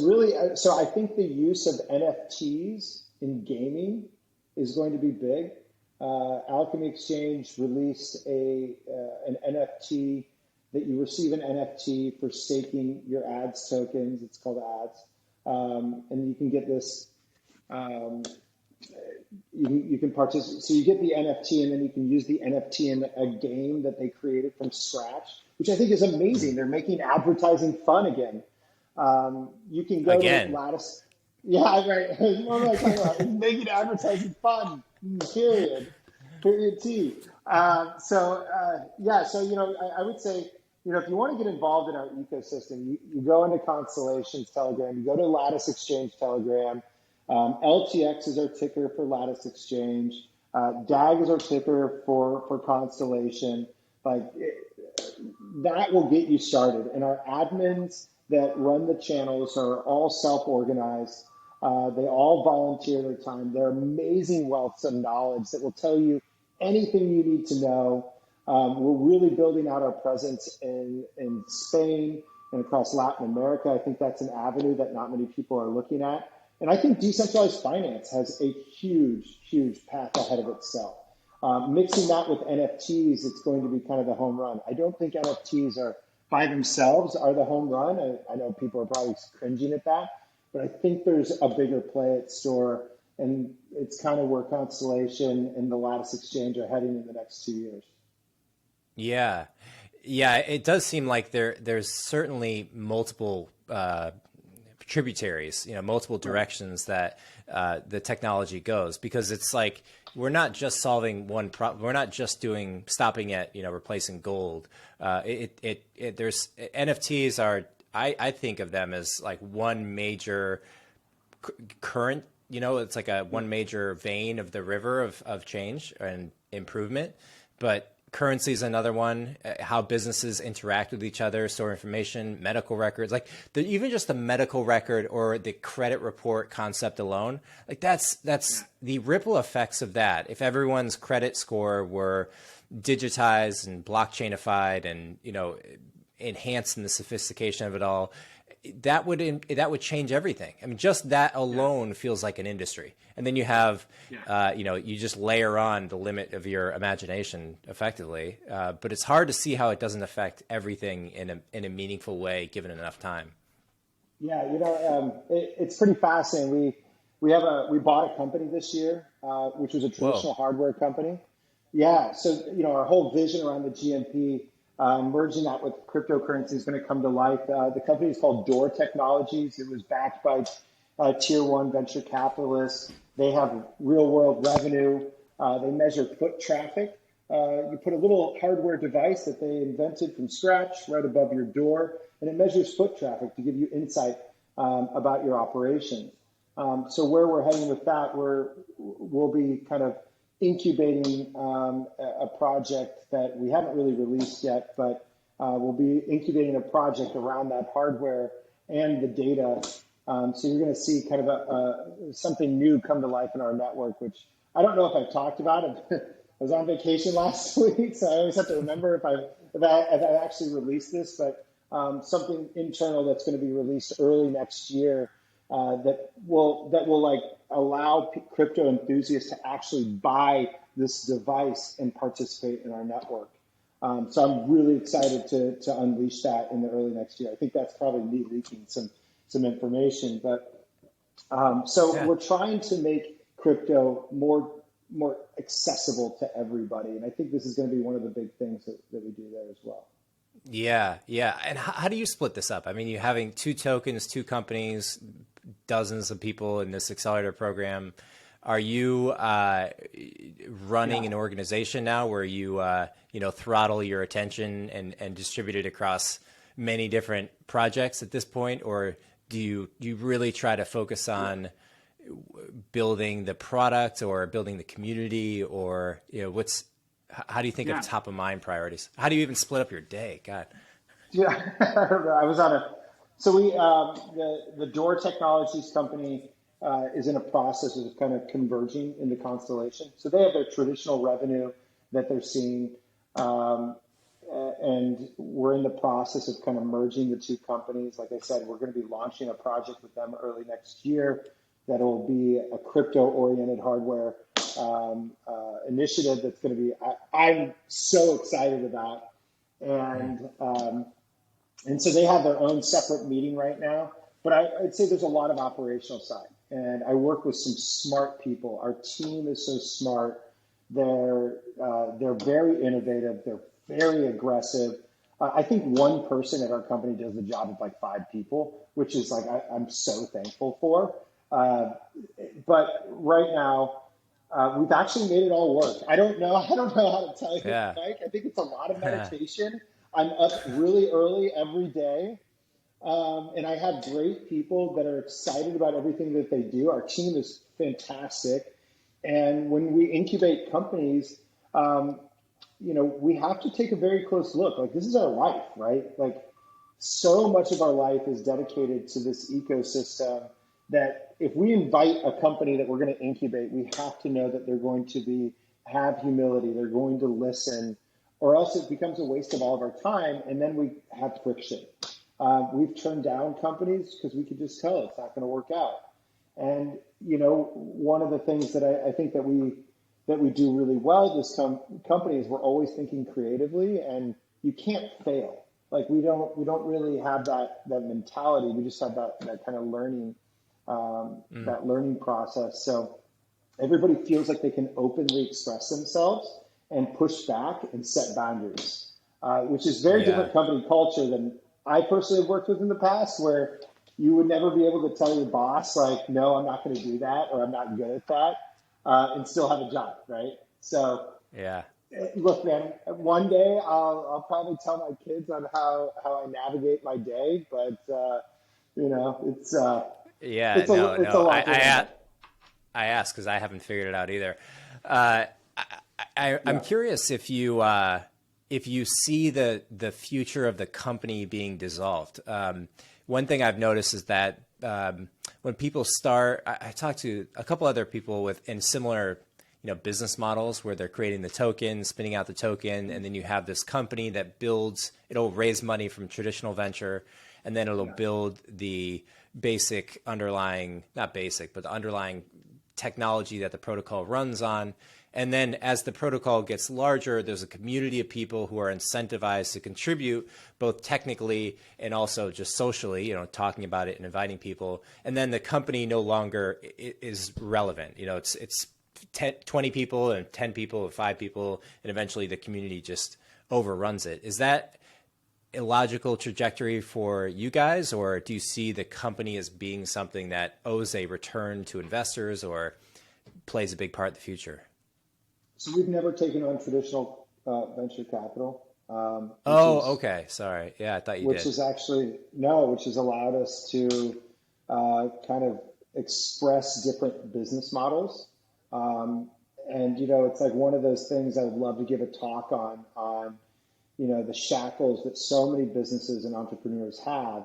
really, so I think the use of NFTs in gaming is going to be big. Alchemy Exchange released an NFT that you receive an NFT for staking your ads tokens. It's called ads. And you can get this, you can participate. So you get the NFT and then you can use the NFT in a game that they created from scratch, which I think is amazing. They're making advertising fun again. You can go to Lattice. Yeah, right. What am I talking about? It's making advertising fun. Period. T. So I would say, if you want to get involved in our ecosystem, you go into Constellation's Telegram, you go to Lattice Exchange Telegram. LTX is our ticker for Lattice Exchange. DAG is our ticker for Constellation. That will get you started. And our admins that run the channels are all self-organized. They all volunteer their time. They're amazing wealths of knowledge that will tell you anything you need to know. We're really building out our presence in Spain and across Latin America. I think that's an avenue that not many people are looking at. And I think decentralized finance has a huge path ahead of itself. Mixing that with NFTs, it's going to be kind of the home run. I don't think NFTs are by themselves are the home run. I know people are probably cringing at that, but I think there's a bigger play at store, and it's kind of where Constellation and the Lattice Exchange are heading in the next 2 years. Yeah, yeah, it does seem like there's certainly multiple tributaries, multiple directions that the technology goes, because it's like we're not just solving one problem. We're not just stopping at replacing gold. There's NFTs are, I think of them as like one major current. It's like one major vein of the river of change and improvement, but currency is another one. How businesses interact with each other, store information, medical records, like even just the medical record or the credit report concept alone, like that's the ripple effects of that. If everyone's credit score were digitized and blockchainified and enhanced in the sophistication of it all, that would change everything. I mean, just that alone feels like an industry. And then you have, you just layer on the limit of your imagination effectively. But it's hard to see how it doesn't affect everything in a meaningful way, given enough time. Yeah, it's pretty fascinating. We bought a company this year, which was a traditional hardware company. Yeah, so our whole vision around the GMP. Merging that with cryptocurrency is going to come to life. The company is called Door Technologies. It was backed by tier one venture capitalists. They have real world revenue. They measure foot traffic. You put a little hardware device that they invented from scratch right above your door, and it measures foot traffic to give you insight about your operation. So where we're heading with that, we'll be kind of incubating a project that we haven't really released yet, but we'll be incubating a project around that hardware and the data. So you're going to see kind of something new come to life in our network, which I don't know if I've talked about. I was on vacation last week, so I always have to remember if I actually released this, but something internal that's going to be released early next year that will like allow crypto enthusiasts to actually buy this device and participate in our network. So I'm really excited to unleash that in the early next year. I think that's probably me leaking some information, but we're trying to make crypto more accessible to everybody, and I think this is going to be one of the big things that we do there as well. Yeah. And how do you split this up? I mean, you're having 2 tokens, 2 companies, dozens of people in this accelerator program. Are you running an organization now where you throttle your attention and distribute it across many different projects at this point, or do you really try to focus on building the product or building the community, or how do you think of top of mind priorities? How do you even split up your day? God. Yeah, I was on So the Door Technologies company is in a process of kind of converging into Constellation. So they have their traditional revenue that they're seeing, and we're in the process of kind of merging the 2 companies. Like I said, we're going to be launching a project with them early next year that will be a crypto-oriented hardware initiative that's going to be I'm so excited about, and so they have their own separate meeting right now. But I'd say there's a lot of operational side, and I work with some smart people. Our team is so smart. They're very innovative. They're very aggressive. I think one person at our company does the job of like 5 people, which is like I'm so thankful for. But right now, we've actually made it all work. I don't know how to tell you, Mike. I think it's a lot of meditation. I'm up really early every day, and I have great people that are excited about everything that they do. Our team is fantastic, and when we incubate companies, we have to take a very close look. Like, this is our life, right? Like, so much of our life is dedicated to this ecosystem that if we invite a company that we're going to incubate, we have to know that they're going to have humility, they're going to listen, or else it becomes a waste of all of our time, and then we have friction. We've turned down companies because we could just tell it's not going to work out. And, one of the things that I think that we do really well at this company is we're always thinking creatively, and you can't fail. Like we don't really have that mentality. We just have that kind of learning, that learning process. So everybody feels like they can openly express themselves and push back and set boundaries, which is very different company culture than I personally have worked with in the past, where you would never be able to tell your boss, like, no, I'm not going to do that, or I'm not good at that, and still have a job, right? So, look, man, one day I'll probably tell my kids on how I navigate my day, but it's a lot. I ask because I haven't figured it out either. I'm curious if you see the future of the company being dissolved. One thing I've noticed is that when people start, I talked to a couple other people in similar business models where they're creating the token, spinning out the token, and then you have this company that it'll raise money from traditional venture, and then it'll build the basic underlying, not basic, but the underlying technology that the protocol runs on. And then as the protocol gets larger, there's a community of people who are incentivized to contribute both technically and also just socially, talking about it and inviting people. And then the company no longer is relevant. It's 20 people and 10 people and 5 people, and eventually the community just overruns it. Is that a logical trajectory for you guys, or do you see the company as being something that owes a return to investors or plays a big part in the future? So we've never taken on traditional venture capital. Okay. Sorry. Yeah, I thought you did. Which has allowed us to kind of express different business models. And, it's like one of those things I would love to give a talk on, the shackles that so many businesses and entrepreneurs have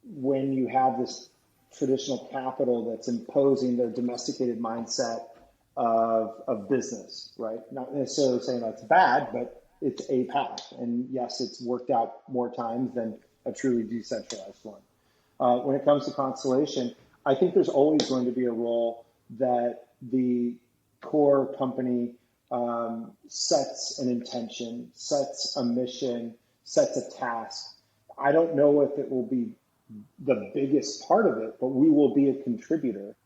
when you have this traditional capital that's imposing their domesticated mindset of business, right? Not necessarily saying that's bad, but it's a path. And yes, it's worked out more times than a truly decentralized one. When it comes to Constellation, I think there's always going to be a role that the core company sets an intention, sets a mission, sets a task. I don't know if it will be the biggest part of it, but we will be a contributor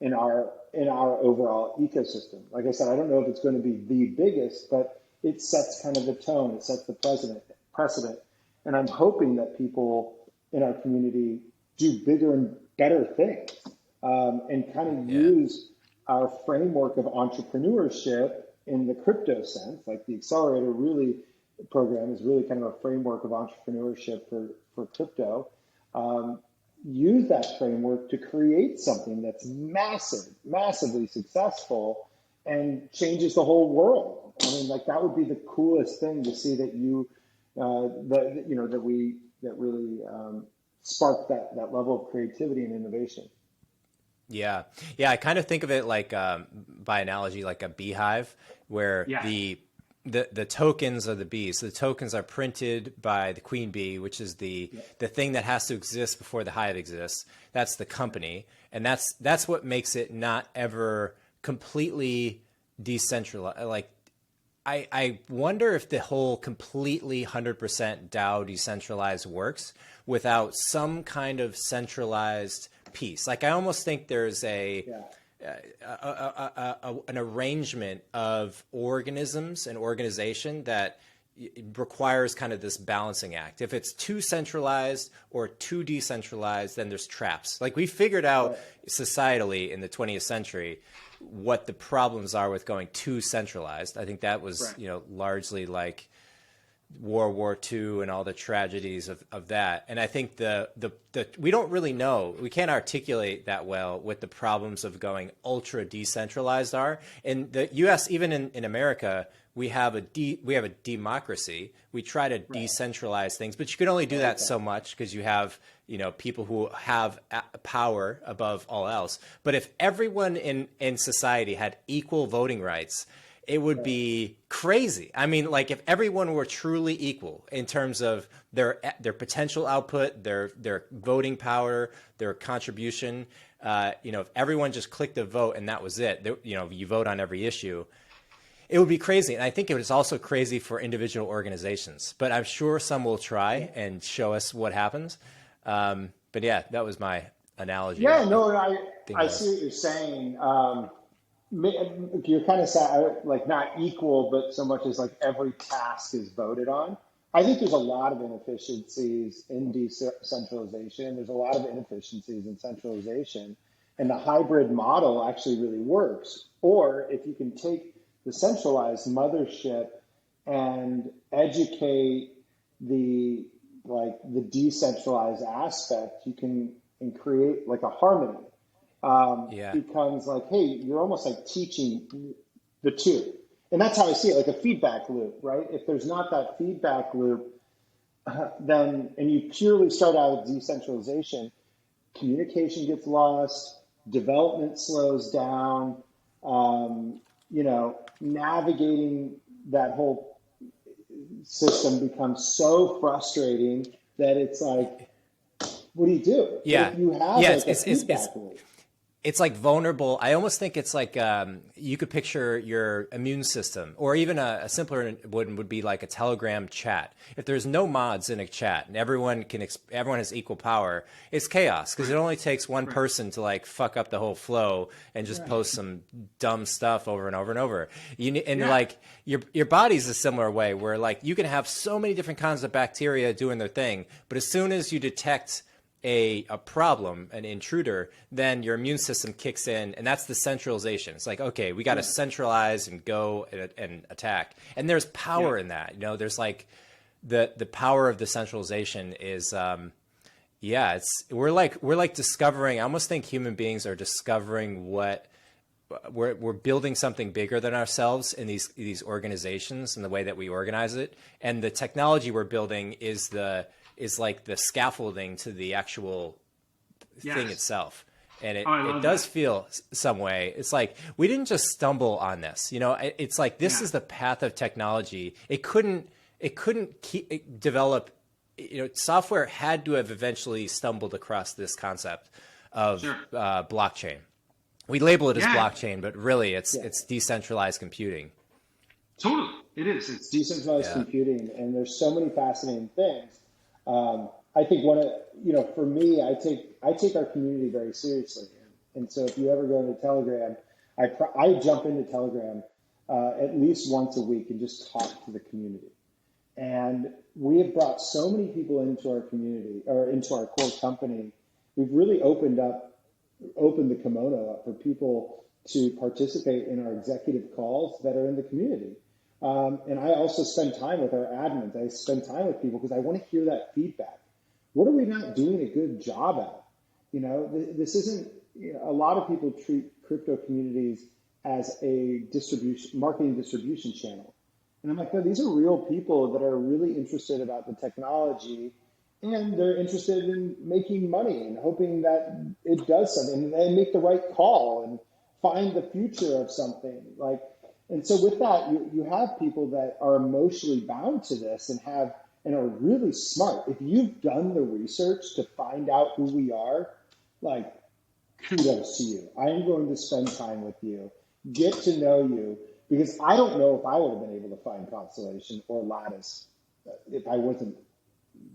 in our overall ecosystem. Like I said, I don't know if it's going to be the biggest, but it sets kind of the tone. It sets the precedent. And I'm hoping that people in our community do bigger and better things and kind of use our framework of entrepreneurship in the crypto sense. Like the accelerator program is really kind of a framework of entrepreneurship for crypto. Use that framework to create something that's massively successful and changes the whole world. I mean, like that would be the coolest thing to see that that really sparked that level of creativity and innovation. Yeah. I kind of think of it like, by analogy, like a beehive where the tokens are the bees. So the tokens are printed by the queen bee, which is the thing that has to exist before the hive exists. That's the company. And that's what makes it not ever completely decentralized. Like, I wonder if the whole completely 100% DAO decentralized works without some kind of centralized piece. Like, I almost think there's an arrangement of organisms and organization that requires kind of this balancing act. If it's too centralized or too decentralized, then there's traps. Like, we figured out societally in the 20th century what the problems are with going too centralized. I think that was, largely like World War II and all the tragedies of that. And I think we don't really know, we can't articulate that well what the problems of going ultra decentralized are. In the US, even in America, we have a democracy. We try to decentralize things, but you can only do that so much because you have, people who have power above all else. But if everyone in society had equal voting rights, it would be crazy. I mean, like if everyone were truly equal in terms of their potential output, their voting power, their contribution, if everyone just clicked a vote and that was it, you vote on every issue, it would be crazy. And I think it was also crazy for individual organizations, but I'm sure some will try and show us what happens. But yeah, that was my analogy. Yeah, no, I see what you're saying. You're kind of sad, like not equal, but so much as like every task is voted on. I think there's a lot of inefficiencies in decentralization. There's a lot of inefficiencies in centralization. And the hybrid model actually really works. Or if you can take the centralized mothership and educate the decentralized aspect, you can create like a harmony. Becomes like, hey, you're almost like teaching the two. And that's how I see it, like a feedback loop, right? If there's not that feedback loop, then, and you purely start out with decentralization, communication gets lost, development slows down, navigating that whole system becomes so frustrating that it's like, what do you do? Yeah. If you have like a feedback loop. It's like vulnerable. I almost think it's like you could picture your immune system, or even a simpler one would be like a Telegram chat. If there's no mods in a chat and everyone has equal power, it's chaos because it only takes one person to like fuck up the whole flow and just post some dumb stuff over and over and over. Like your body's a similar way where like you can have so many different kinds of bacteria doing their thing, but as soon as you detect a problem, an intruder, then your immune system kicks in, and that's the centralization. It's like, okay, we got to centralize and go and attack. And there's power in that. There's like the power of the centralization is, we're like discovering. I almost think human beings are discovering what we're building something bigger than ourselves in these organizations and the way that we organize it. And the technology we're building is like the scaffolding to the actual thing itself. And it does feel some way. It's like, we didn't just stumble on this, it's like, this is the path of technology. It couldn't develop, software had to have eventually stumbled across this concept of blockchain. We label it as blockchain, but really it's decentralized computing. Totally. It is. It's decentralized computing. And there's so many fascinating things. I think for me, I take our community very seriously. And so if you ever go into Telegram, I jump into Telegram at least once a week and just talk to the community. And we have brought so many people into our community or into our core company. We've really opened the kimono up for people to participate in our executive calls that are in the community. And I also spend time with our admins. I spend time with people because I want to hear that feedback. What are we not doing a good job at? This isn't, a lot of people treat crypto communities as a marketing distribution channel. And I'm like, no, these are real people that are really interested about the technology, and they're interested in making money and hoping that it does something and they make the right call and find the future of something. And so with that, you have people that are emotionally bound to this and are really smart. If you've done the research to find out who we are, like, kudos to you. I am going to spend time with you, get to know you, because I don't know if I would have been able to find Constellation or Lattice if I wasn't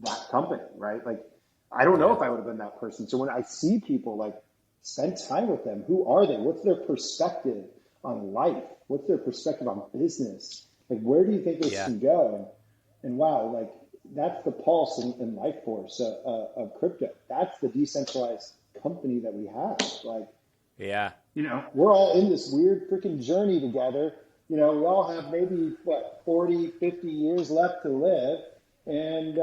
that company, right? Like, I don't know if I would have been that person. So when I see people, like, spend time with them, who are they? What's their perspective on life? What's their perspective on business? Like, where do you think this can go? And wow, like, that's the pulse and life force of crypto. That's the decentralized company that we have. Like, we're all in this weird freaking journey together. We all have maybe 40, 50 years left to live. And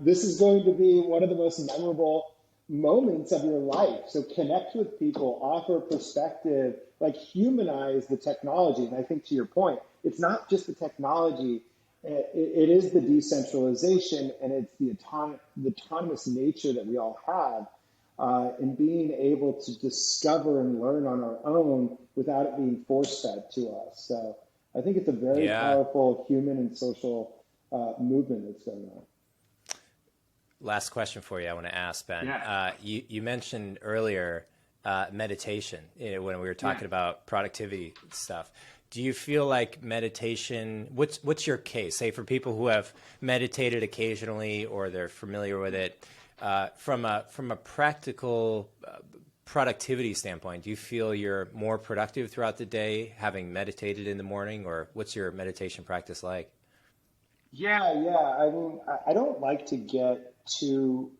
this is going to be one of the most memorable moments of your life. So connect with people, offer perspective, like, humanize the technology. And I think, to your point, it's not just the technology. It is the decentralization, and it's the autonomous nature that we all have, and being able to discover and learn on our own without it being force-fed to us. So I think it's a very powerful human and social movement that's going on. Last question for you I want to ask, Ben. Yeah. You mentioned earlier meditation, when we were talking about productivity stuff. Do you feel like meditation, what's your case? Say for people who have meditated occasionally or they're familiar with it, from a practical productivity standpoint, do you feel you're more productive throughout the day having meditated in the morning, or what's your meditation practice like? Yeah. I mean, I don't like to get too.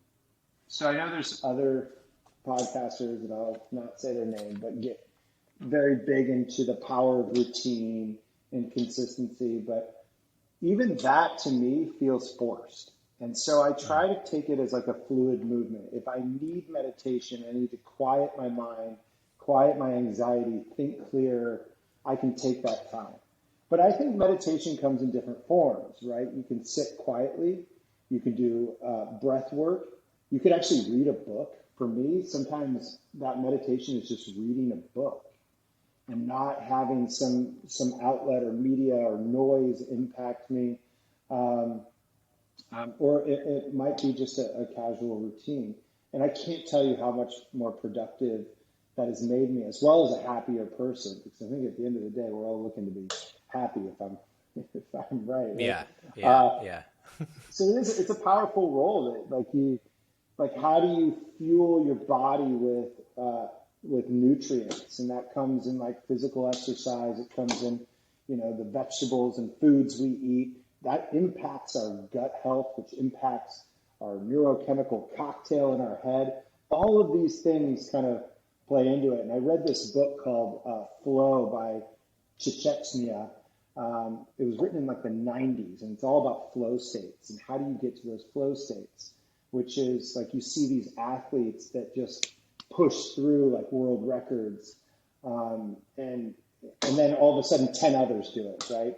So I know there's other podcasters, and I'll not say their name, but get very big into the power of routine and consistency. But even that to me feels forced. And so I try to take it as like a fluid movement. If I need meditation, I need to quiet my mind, quiet my anxiety, think clear, I can take that time. But I think meditation comes in different forms, right? You can sit quietly, you can do breath work, you could actually read a book. For me, sometimes that meditation is just reading a book and not having some outlet or media or noise impact me. Or it might be just a casual routine. And I can't tell you how much more productive that has made me, as well as a happier person. Because I think at the end of the day, we're all looking to be happy if I'm right. Yeah. So it's a powerful role that how do you fuel your body with nutrients? And that comes in like physical exercise. It comes in, the vegetables and foods we eat. That impacts our gut health, which impacts our neurochemical cocktail in our head. All of these things kind of play into it. And I read this book called Flow by Chichetsnia. It was written in like the 90s, and it's all about flow states and how do you get to those flow states, which is like you see these athletes that just push through like world records, and then all of a sudden 10 others do it, right?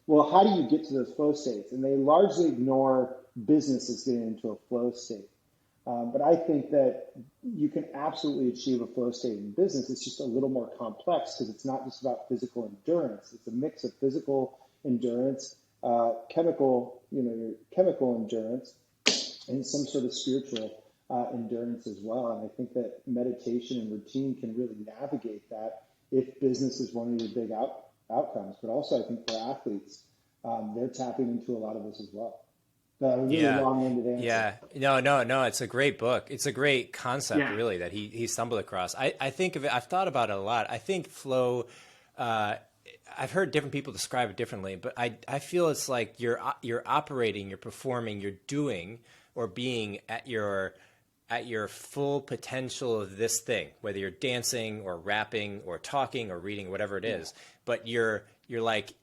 Well, how do you get to those flow states? And they largely ignore businesses getting into a flow state. But I think that you can absolutely achieve a flow state in business. It's just a little more complex because it's not just about physical endurance. It's a mix of physical endurance, chemical endurance, and some sort of spiritual endurance as well. And I think that meditation and routine can really navigate that if business is one of your big outcomes. But also I think for athletes, they're tapping into a lot of this as well. Really long-winded answer. Yeah. No. It's a great book. It's a great concept, really, that he stumbled across. I think of it. I've thought about it a lot. I think flow. I've heard different people describe it differently, but I feel it's like you're operating, you're performing, you're doing or being at your full potential of this thing, whether you're dancing or rapping or talking or reading, whatever it is. But you're like.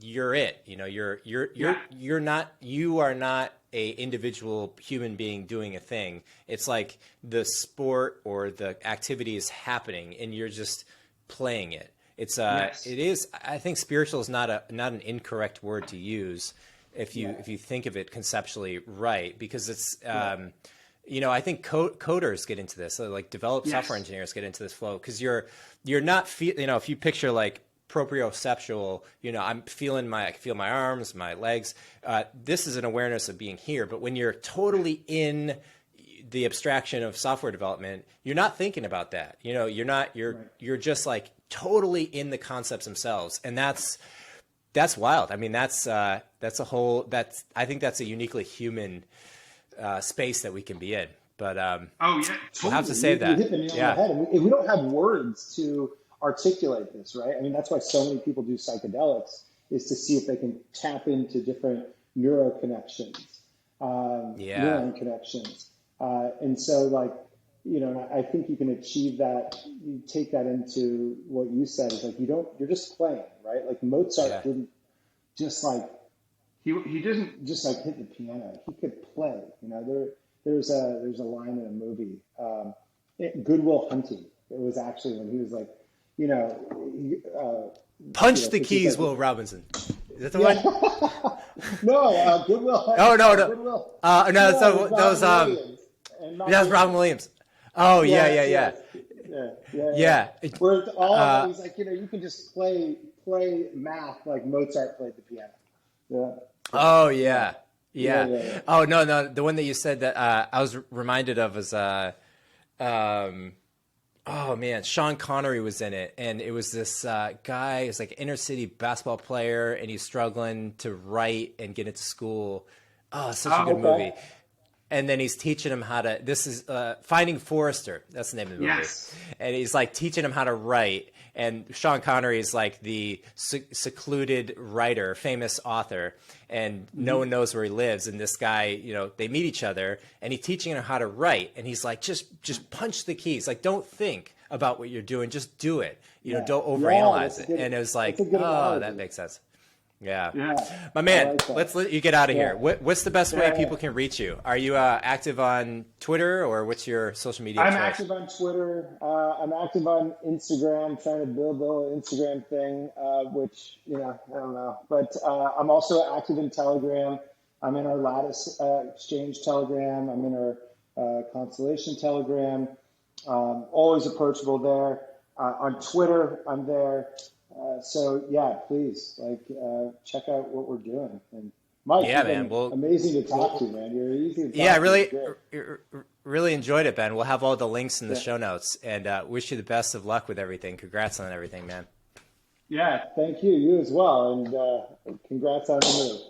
You're it, you are not a individual human being doing a thing. It's like the sport or the activity is happening and you're just playing it. It is, I think spiritual is not an incorrect word to use if you think of it conceptually right, because it's, I think coders get into this, so like developed software engineers get into this flow because you're not, if you picture like proprioceptual, I can feel my arms, my legs. This is an awareness of being here. But when you're totally in the abstraction of software development, you're not thinking about that. You're just like totally in the concepts themselves. And that's wild. I mean, I think that's a uniquely human space that we can be in. But totally. We'll have to save that. You hit the nail on the head. And we don't have words to articulate this, right? I mean, that's why so many people do psychedelics, is to see if they can tap into different neuron connections. And so I think you can achieve that. You take that into what you said is like, you're just playing, right? Like Mozart didn't just like, he doesn't just like hit the piano. He could play, there's a line in a movie, Good Will Hunting. It was actually when he was like, Punch the keys, Will Robinson. Is that the one? No, Good Will Hunting. Oh, no. Goodwill. That was Robin Williams. Oh, yeah. Where it's all, he's like, you can just play play math like Mozart played the piano. Yeah. Oh yeah. Yeah. Yeah. Oh no, the one that you said that I was reminded of was um, oh man, Sean Connery was in it, and it was this guy. He's like an inner city basketball player, and he's struggling to write and get into school. Oh, it's such a good movie. And then he's teaching him how to. This is Finding Forrester. That's the name of the movie. Yes. And he's like teaching him how to write. And Sean Connery is like the secluded writer, famous author, and no one knows where he lives. And this guy, you know, they meet each other, and he's teaching him how to write. And he's like, just punch the keys. Like, don't think about what you're doing. Just do it. You know, don't overanalyze it. And it was like, oh, that makes sense. Yeah. My man, like let's let you get out of here. Yeah. What's the best way people can reach you? Are you active on Twitter, or what's your social media I'm choice? active on Twitter. I'm active on Instagram, trying to build the whole Instagram thing, which, you know, I don't know. But I'm also active in Telegram. I'm in our Lattice Exchange Telegram. I'm in our Constellation Telegram. Always approachable there. On Twitter, I'm there. So yeah, please check out what we're doing. And Mike, Yeah, man. amazing to talk to, man. You're easy to talk to. Yeah, really enjoyed it, Ben. We'll have all the links in the show notes, and wish you the best of luck with everything. Congrats on everything, man. Yeah, thank you. You as well, and congrats on the move.